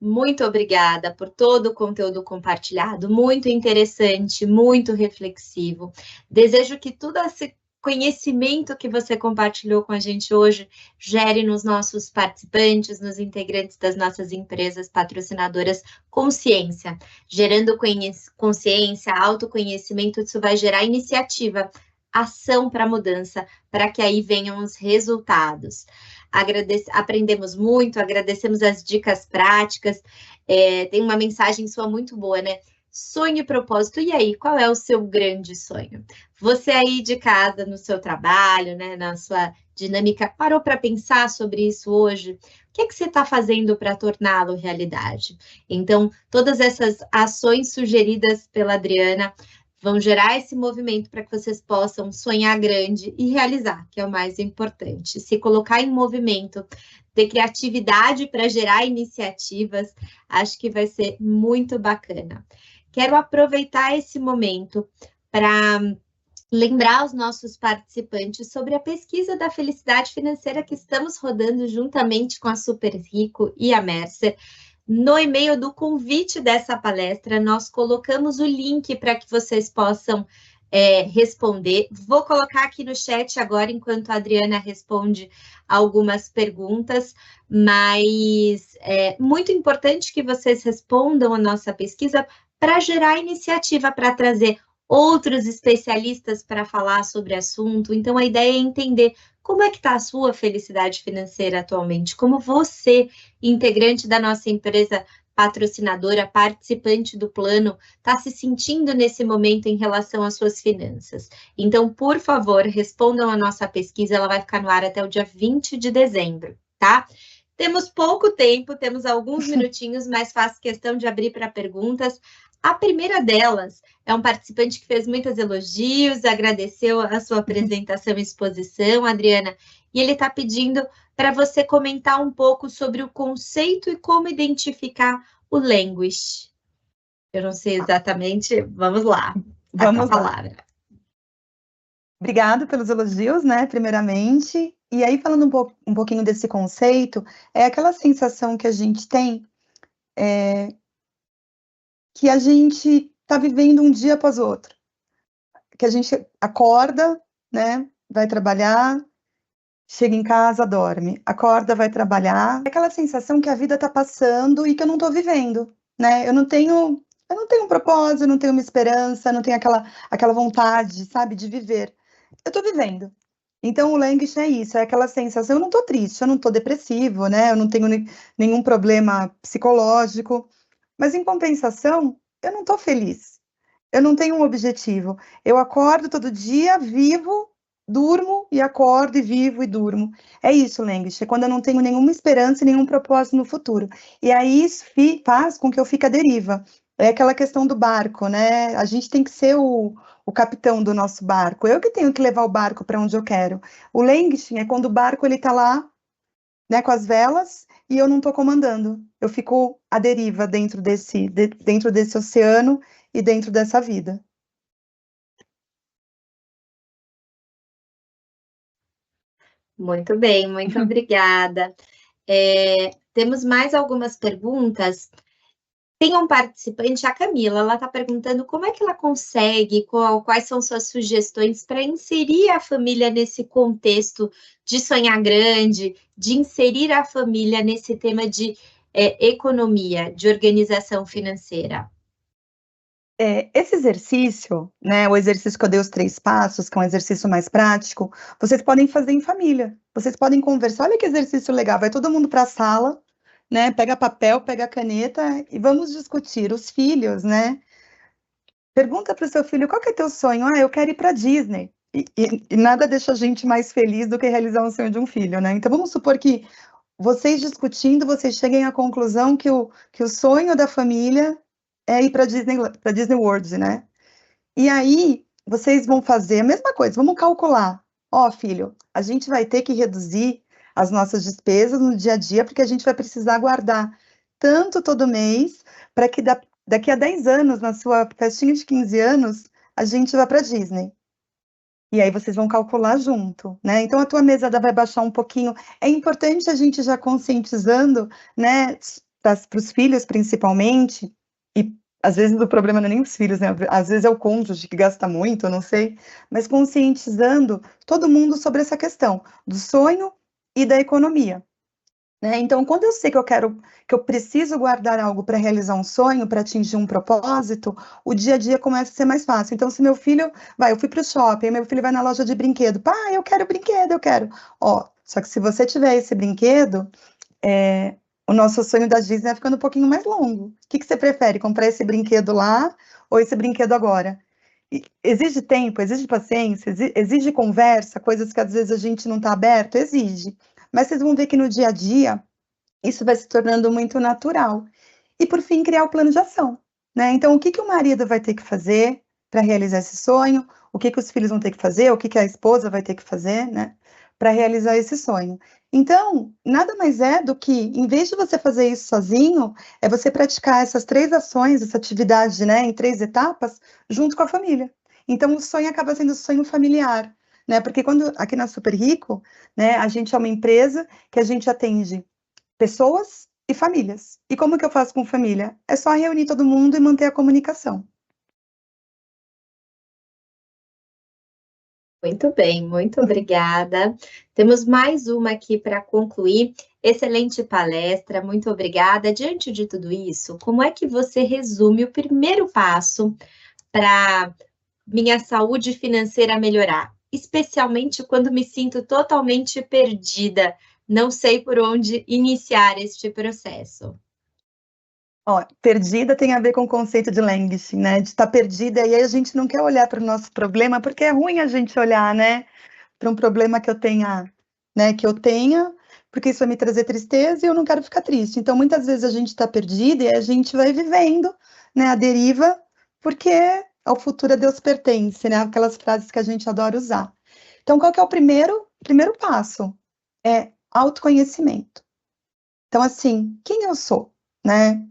Muito obrigada por todo o conteúdo compartilhado, muito interessante, muito reflexivo. Desejo que todo esse conhecimento que você compartilhou com a gente hoje gere nos nossos participantes, nos integrantes das nossas empresas patrocinadoras consciência. Gerando consciência, autoconhecimento, isso vai gerar iniciativa, ação para mudança, para que aí venham os resultados. Aprendemos muito, agradecemos as dicas práticas. Tem uma mensagem sua muito boa, né? Sonho e propósito. E aí, qual é o seu grande sonho? Você aí de casa, no seu trabalho, né, na sua dinâmica, parou para pensar sobre isso hoje? O que é que você está fazendo para torná-lo realidade? Então, todas essas ações sugeridas pela Adriana vão gerar esse movimento para que vocês possam sonhar grande e realizar, que é o mais importante. Se colocar em movimento, ter criatividade para gerar iniciativas, acho que vai ser muito bacana. Quero aproveitar esse momento para lembrar os nossos participantes sobre a pesquisa da felicidade financeira que estamos rodando juntamente com a Super Rico e a Mercer. No e-mail do convite dessa palestra, nós colocamos o link para que vocês possam responder. Vou colocar aqui no chat agora, enquanto a Adriana responde algumas perguntas, mas é muito importante que vocês respondam a nossa pesquisa para gerar iniciativa, para trazer outros especialistas para falar sobre o assunto. Então, a ideia é entender como é que está a sua felicidade financeira atualmente, como você, integrante da nossa empresa patrocinadora, participante do plano, está se sentindo nesse momento em relação às suas finanças. Então, por favor, respondam a nossa pesquisa, ela vai ficar no ar até o dia 20 de dezembro, tá? Temos pouco tempo, temos alguns minutinhos, mas faço questão de abrir para perguntas. A primeira delas é um participante que fez muitos elogios, agradeceu a sua apresentação e exposição, Adriana, e ele está pedindo para você comentar um pouco sobre o conceito e como identificar o languish. Eu não sei exatamente, vamos lá, tá com a palavra. Obrigada pelos elogios, né, primeiramente. E aí, falando um pouquinho desse conceito, é aquela sensação que a gente tem, que a gente está vivendo um dia após o outro. Que a gente acorda, né, vai trabalhar, chega em casa, dorme. Acorda, vai trabalhar. É aquela sensação que a vida está passando e que eu não estou vivendo, né? Eu não tenho um propósito, eu não tenho uma esperança, não tenho aquela vontade, sabe, de viver. Eu estou vivendo. Então, o languish é isso, é aquela sensação, eu não estou triste, eu não estou depressivo, né? Eu não tenho nenhum problema psicológico, mas em compensação, eu não estou feliz. Eu não tenho um objetivo. Eu acordo todo dia, vivo, durmo e acordo e vivo e durmo. É isso, languish, é quando eu não tenho nenhuma esperança e nenhum propósito no futuro. E aí isso faz com que eu fique à deriva. É aquela questão do barco, né? A gente tem que ser o capitão do nosso barco. Eu que tenho que levar o barco para onde eu quero. O languishing é quando o barco ele está lá, né, com as velas e eu não estou comandando. Eu fico à deriva dentro desse oceano e dentro dessa vida. Muito bem, muito obrigada. Temos mais algumas perguntas. Tem um participante, a Camila, ela está perguntando como é que ela consegue, quais são suas sugestões para inserir a família nesse contexto de sonhar grande, de inserir a família nesse tema de economia, de organização financeira. Esse exercício, né, o exercício que eu dei os 3 passos, que é um exercício mais prático, vocês podem fazer em família. Vocês podem conversar. Olha que exercício legal. Vai todo mundo para a sala, né? Pega papel, pega caneta e vamos discutir. Os filhos, né? Pergunta para o seu filho qual que é teu sonho? Ah, eu quero ir para Disney. E nada deixa a gente mais feliz do que realizar um sonho de um filho, né? Então vamos supor que vocês discutindo, vocês cheguem à conclusão que o sonho da família é ir para Disney World, né? E aí, vocês vão fazer a mesma coisa, vamos calcular. Ó, filho, a gente vai ter que reduzir as nossas despesas no dia a dia, porque a gente vai precisar guardar tanto todo mês, para que daqui a 10 anos, na sua festinha de 15 anos, a gente vá para Disney. E aí vocês vão calcular junto, né? Então a tua mesada vai baixar um pouquinho. É importante a gente já conscientizando, né, para os filhos principalmente, e às vezes o problema não é nem os filhos, né? Às vezes é o cônjuge que gasta muito, eu não sei, mas conscientizando todo mundo sobre essa questão do sonho e da economia. Né? Então, quando eu sei que eu preciso guardar algo para realizar um sonho, para atingir um propósito, o dia a dia começa a ser mais fácil. Então, se meu filho eu fui para o shopping, meu filho vai na loja de brinquedo, pai, eu quero brinquedo, eu quero. Ó, só que se você tiver esse brinquedo, o nosso sonho da Disney vai ficando um pouquinho mais longo. O que você prefere, comprar esse brinquedo lá ou esse brinquedo agora? Exige tempo, exige paciência, exige conversa, coisas que às vezes a gente não está aberto, exige. Mas vocês vão ver que no dia a dia isso vai se tornando muito natural. E por fim, criar o plano de ação, né? Então, o que o marido vai ter que fazer para realizar esse sonho? O que os filhos vão ter que fazer? O que a esposa vai ter que fazer, né? Para realizar esse sonho. Então, nada mais é do que, em vez de você fazer isso sozinho, é você praticar essas 3 ações, essa atividade, né, em 3 etapas, junto com a família. Então, o sonho acaba sendo sonho familiar, né? Porque quando aqui na Super Rico, né, a gente é uma empresa que a gente atende pessoas e famílias. E como que eu faço com família? É só reunir todo mundo e manter a comunicação. Muito bem, muito obrigada. Temos mais uma aqui para concluir. Excelente palestra, muito obrigada. Diante de tudo isso, como é que você resume o primeiro passo para minha saúde financeira melhorar? Especialmente quando me sinto totalmente perdida, não sei por onde iniciar este processo. Ó, perdida tem a ver com o conceito de languishing, né? De estar perdida, e aí a gente não quer olhar para o nosso problema, porque é ruim a gente olhar, né? Para um problema que eu tenha, né? Que eu tenha, porque isso vai me trazer tristeza e eu não quero ficar triste. Então, muitas vezes a gente está perdida e a gente vai vivendo, né, à deriva, porque ao futuro a Deus pertence, né? Aquelas frases que a gente adora usar. Então, qual que é o primeiro passo? É autoconhecimento. Então, assim, quem eu sou, né?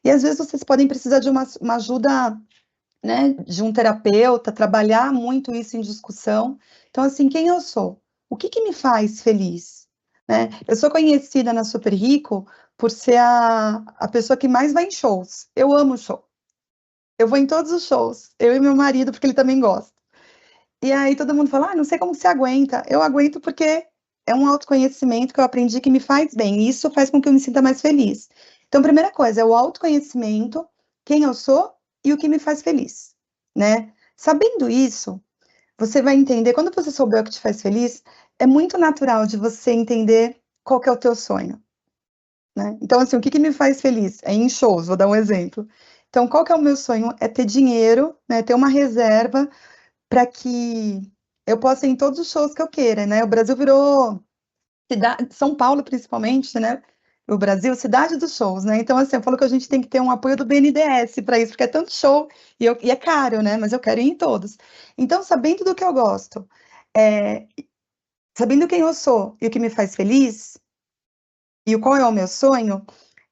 E às vezes vocês podem precisar de uma ajuda, né, de um terapeuta, trabalhar muito isso em discussão. Então, assim, quem eu sou? O que me faz feliz? Né? Eu sou conhecida na Super Rico por ser a pessoa que mais vai em shows. Eu amo show. Eu vou em todos os shows, eu e meu marido, porque ele também gosta. E aí todo mundo fala, não sei como você aguenta. Eu aguento porque é um autoconhecimento que eu aprendi que me faz bem. E isso faz com que eu me sinta mais feliz. Então, primeira coisa, é o autoconhecimento, quem eu sou e o que me faz feliz, né? Sabendo isso, você vai entender, quando você souber o que te faz feliz, é muito natural de você entender qual que é o teu sonho, né? Então, assim, o que me faz feliz? É ir em shows, vou dar um exemplo. Então, qual que é o meu sonho? É ter dinheiro, né? Ter uma reserva para que eu possa ir em todos os shows que eu queira, né? O Brasil virou cidade, São Paulo principalmente, né? O Brasil, cidade dos shows, né? Então, assim, eu falo que a gente tem que ter um apoio do BNDES para isso, porque é tanto show e é caro, né? Mas eu quero ir em todos. Então, sabendo do que eu gosto, é, sabendo quem eu sou e o que me faz feliz, e qual é o meu sonho,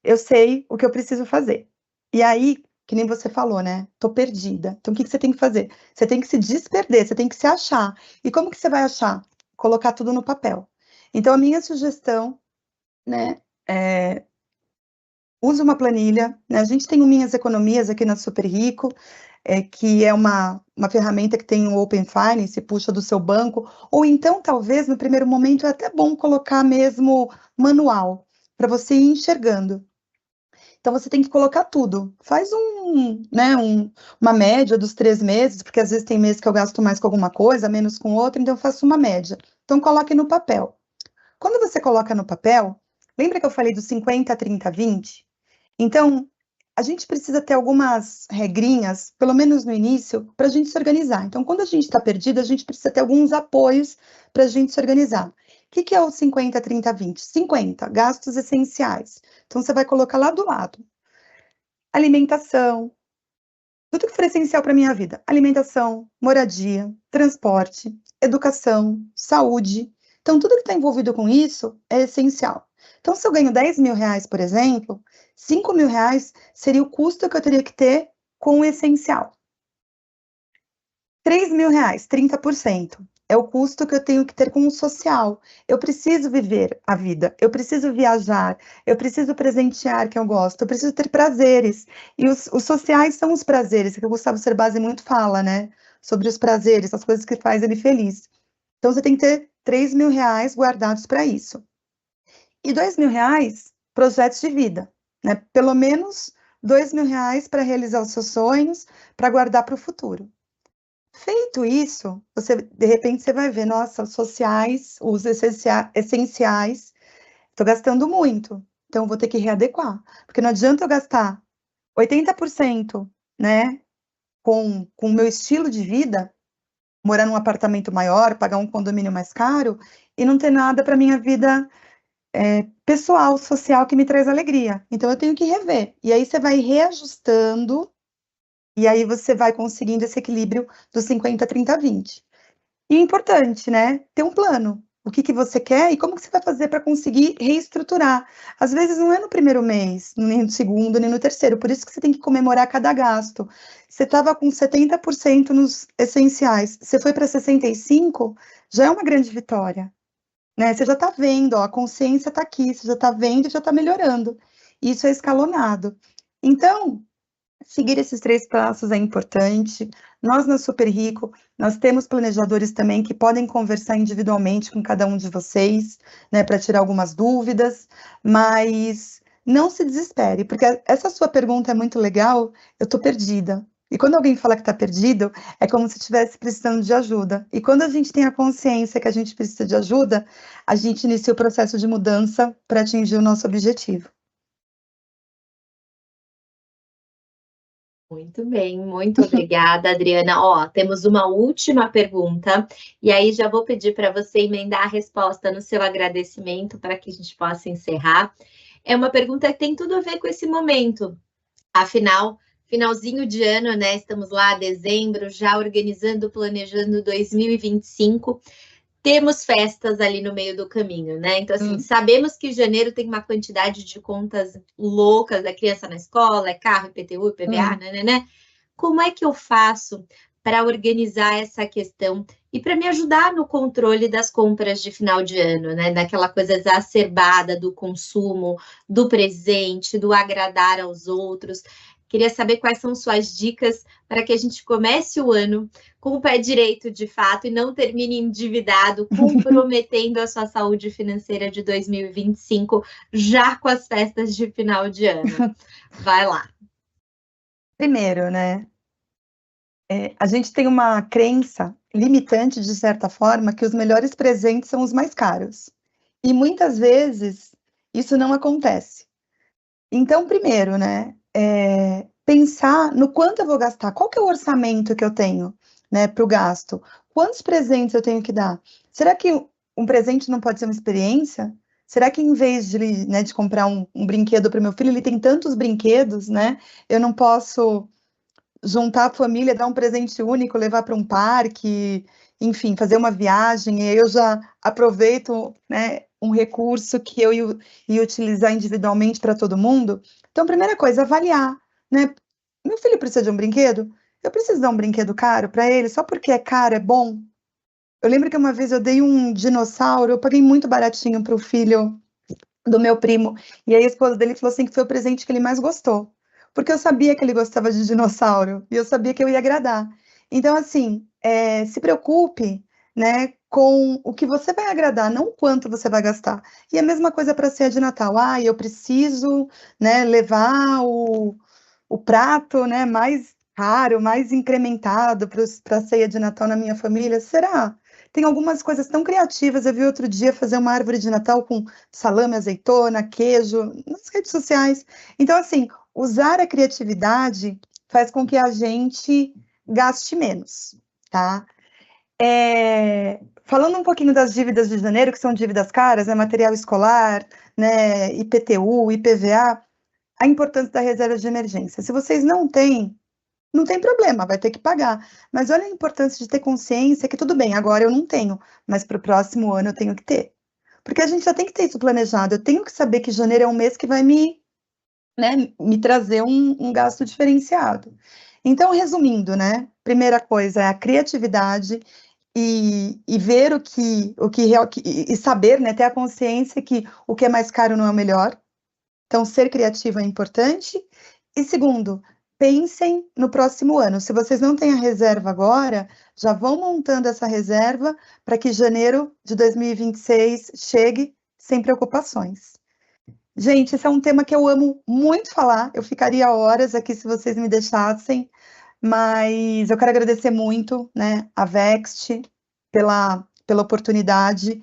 eu sei o que eu preciso fazer. E aí, que nem você falou, né? Tô perdida. Então, o que você tem que fazer? Você tem que se desperder, você tem que se achar. E como que você vai achar? Colocar tudo no papel. Então, a minha sugestão, né, use uma planilha, né? A gente tem o Minhas Economias aqui na Super Rico, que é uma ferramenta que tem o Open Finance, puxa do seu banco, ou então, talvez, no primeiro momento, é até bom colocar mesmo manual, para você ir enxergando. Então, você tem que colocar tudo. Faz né, uma média dos 3 meses, porque às vezes tem meses que eu gasto mais com alguma coisa, menos com outra, então eu faço uma média. Então, coloque no papel. Quando você coloca no papel, lembra que eu falei dos 50, 30, 20? Então, a gente precisa ter algumas regrinhas, pelo menos no início, para a gente se organizar. Então, quando a gente está perdido, a gente precisa ter alguns apoios para a gente se organizar. O que é o 50, 30, 20? 50, gastos essenciais. Então, você vai colocar lá do lado. Alimentação, tudo que for essencial para a minha vida. Alimentação, moradia, transporte, educação, saúde. Então, tudo que está envolvido com isso é essencial. Então, se eu ganho 10 mil reais, por exemplo, 5 mil reais seria o custo que eu teria que ter com o essencial. 3 mil reais, 30%. É o custo que eu tenho que ter com o social. Eu preciso viver a vida, eu preciso viajar, eu preciso presentear quem eu gosto, eu preciso ter prazeres. E os sociais são os prazeres, que o Gustavo Cerbasi muito fala, né? Sobre os prazeres, as coisas que fazem ele feliz. Então, você tem que ter 3 mil reais guardados para isso. E 2 mil reais, projetos de vida, né? Pelo menos 2 mil reais para realizar os seus sonhos, para guardar para o futuro. Feito isso, você de repente você vai ver, nossa, os sociais, os essenciais, estou gastando muito, então vou ter que readequar, porque não adianta eu gastar 80%, né, com o meu estilo de vida, morar num apartamento maior, pagar um condomínio mais caro, e não ter nada para minha vida pessoal, social, que me traz alegria. Então eu tenho que rever. E aí você vai reajustando. E aí você vai conseguindo esse equilíbrio dos 50, 30, 20. E é importante, né? Ter um plano. O que você quer e como que você vai fazer para conseguir reestruturar. Às vezes não é no primeiro mês, nem no segundo, nem no terceiro. Por isso que você tem que comemorar cada gasto. Você estava com 70% nos essenciais, você foi para 65%, já é uma grande vitória. Né? Você já está vendo, ó, a consciência está aqui, você já está vendo e já está melhorando. Isso é escalonado. Então, seguir esses 3 passos é importante. Nós, na Super Rico, nós temos planejadores também que podem conversar individualmente com cada um de vocês, né, para tirar algumas dúvidas, mas não se desespere, porque essa sua pergunta é muito legal, eu estou perdida. E quando alguém fala que está perdido, é como se estivesse precisando de ajuda. E quando a gente tem a consciência que a gente precisa de ajuda, a gente inicia o processo de mudança para atingir o nosso objetivo. Muito bem, muito obrigada, Adriana. Ó, temos uma última pergunta, e aí já vou pedir para você emendar a resposta no seu agradecimento para que a gente possa encerrar. É uma pergunta que tem tudo a ver com esse momento. Afinal, finalzinho de ano, né? Estamos lá, dezembro, já organizando, planejando 2025. Temos festas ali no meio do caminho, né? Então, assim, sabemos que janeiro tem uma quantidade de contas loucas, da criança na escola, é carro, IPTU, IPVA, né? Como é que eu faço para organizar essa questão e para me ajudar no controle das compras de final de ano, né? Daquela coisa exacerbada do consumo, do presente, do agradar aos outros. Queria saber quais são suas dicas para que a gente comece o ano com o pé direito, de fato, e não termine endividado, comprometendo a sua saúde financeira de 2025, já com as festas de final de ano. Vai lá. Primeiro, né? A gente tem uma crença limitante, de certa forma, que os melhores presentes são os mais caros. E muitas vezes isso não acontece. Então, primeiro, né? Pensar no quanto eu vou gastar, qual que é o orçamento que eu tenho, né, para o gasto? Quantos presentes eu tenho que dar? Será que um presente não pode ser uma experiência? Será que em vez de comprar um brinquedo para o meu filho, ele tem tantos brinquedos, né? Eu não posso juntar a família, dar um presente único, levar para um parque, enfim, fazer uma viagem, e aí eu já aproveito, né, um recurso que eu ia utilizar individualmente para todo mundo. Então, primeira coisa, avaliar, né? Meu filho precisa de um brinquedo? Eu preciso dar um brinquedo caro para ele, só porque é caro, é bom? Eu lembro que uma vez eu dei um dinossauro, eu paguei muito baratinho para o filho do meu primo, e aí a esposa dele falou assim que foi o presente que ele mais gostou, porque eu sabia que ele gostava de dinossauro, e eu sabia que eu ia agradar. Então, assim, se preocupe, né, com o que você vai agradar, não o quanto você vai gastar. E a mesma coisa para a ceia de Natal. Eu preciso, né, levar o prato, né, mais caro, mais incrementado para a ceia de Natal na minha família. Será? Tem algumas coisas tão criativas. Eu vi outro dia fazer uma árvore de Natal com salame, azeitona, queijo, nas redes sociais. Então, assim, usar a criatividade faz com que a gente gaste menos, tá? Falando um pouquinho das dívidas de janeiro, que são dívidas caras, né, material escolar, né, IPTU, IPVA, a importância da reserva de emergência. Se vocês não têm, não tem problema, vai ter que pagar. Mas olha a importância de ter consciência que tudo bem, agora eu não tenho, mas para o próximo ano eu tenho que ter. Porque a gente já tem que ter isso planejado. Eu tenho que saber que janeiro é um mês que vai me trazer um gasto diferenciado. Então, resumindo, né? Primeira coisa é a criatividade e ver e saber, né? Ter a consciência que o que é mais caro não é o melhor. Então, ser criativo é importante. E segundo, pensem no próximo ano. Se vocês não têm a reserva agora, já vão montando essa reserva para que janeiro de 2026 chegue sem preocupações. Gente, esse é um tema que eu amo muito falar. Eu ficaria horas aqui se vocês me deixassem, mas eu quero agradecer muito, né, a Vext pela oportunidade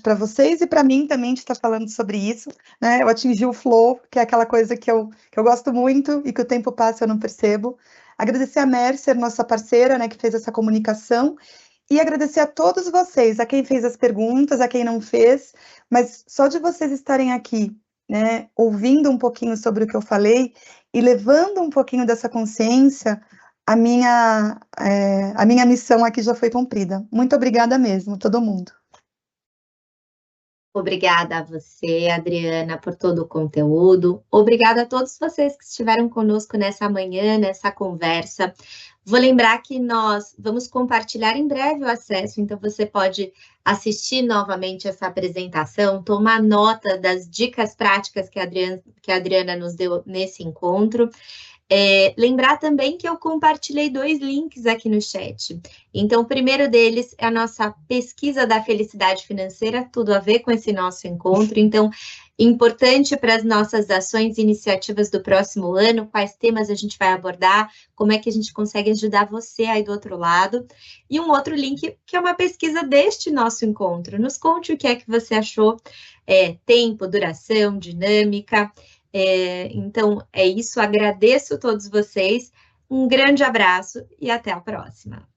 para vocês e para mim também de estar falando sobre isso, né? Eu atingi o flow, que é aquela coisa que eu gosto muito e que o tempo passa e eu não percebo. Agradecer a Mercer, nossa parceira, né, que fez essa comunicação, e agradecer a todos vocês, a quem fez as perguntas, a quem não fez, mas só de vocês estarem aqui, né, ouvindo um pouquinho sobre o que eu falei e levando um pouquinho dessa consciência, a minha missão aqui já foi cumprida. Muito obrigada mesmo, todo mundo. Obrigada a você, Adriana, por todo o conteúdo. Obrigada a todos vocês que estiveram conosco nessa manhã, nessa conversa. Vou lembrar que nós vamos compartilhar em breve o acesso, então você pode assistir novamente essa apresentação, tomar nota das dicas práticas que a Adriana nos deu nesse encontro. Lembrar também que eu compartilhei 2 links aqui no chat. Então, o primeiro deles é a nossa pesquisa da felicidade financeira, tudo a ver com esse nosso encontro. Então, importante para as nossas ações e iniciativas do próximo ano, quais temas a gente vai abordar, como é que a gente consegue ajudar você aí do outro lado. E um outro link, que é uma pesquisa deste nosso encontro. Nos conte o que é que você achou, tempo, duração, dinâmica. Então, é isso. Agradeço a todos vocês. Um grande abraço e até a próxima.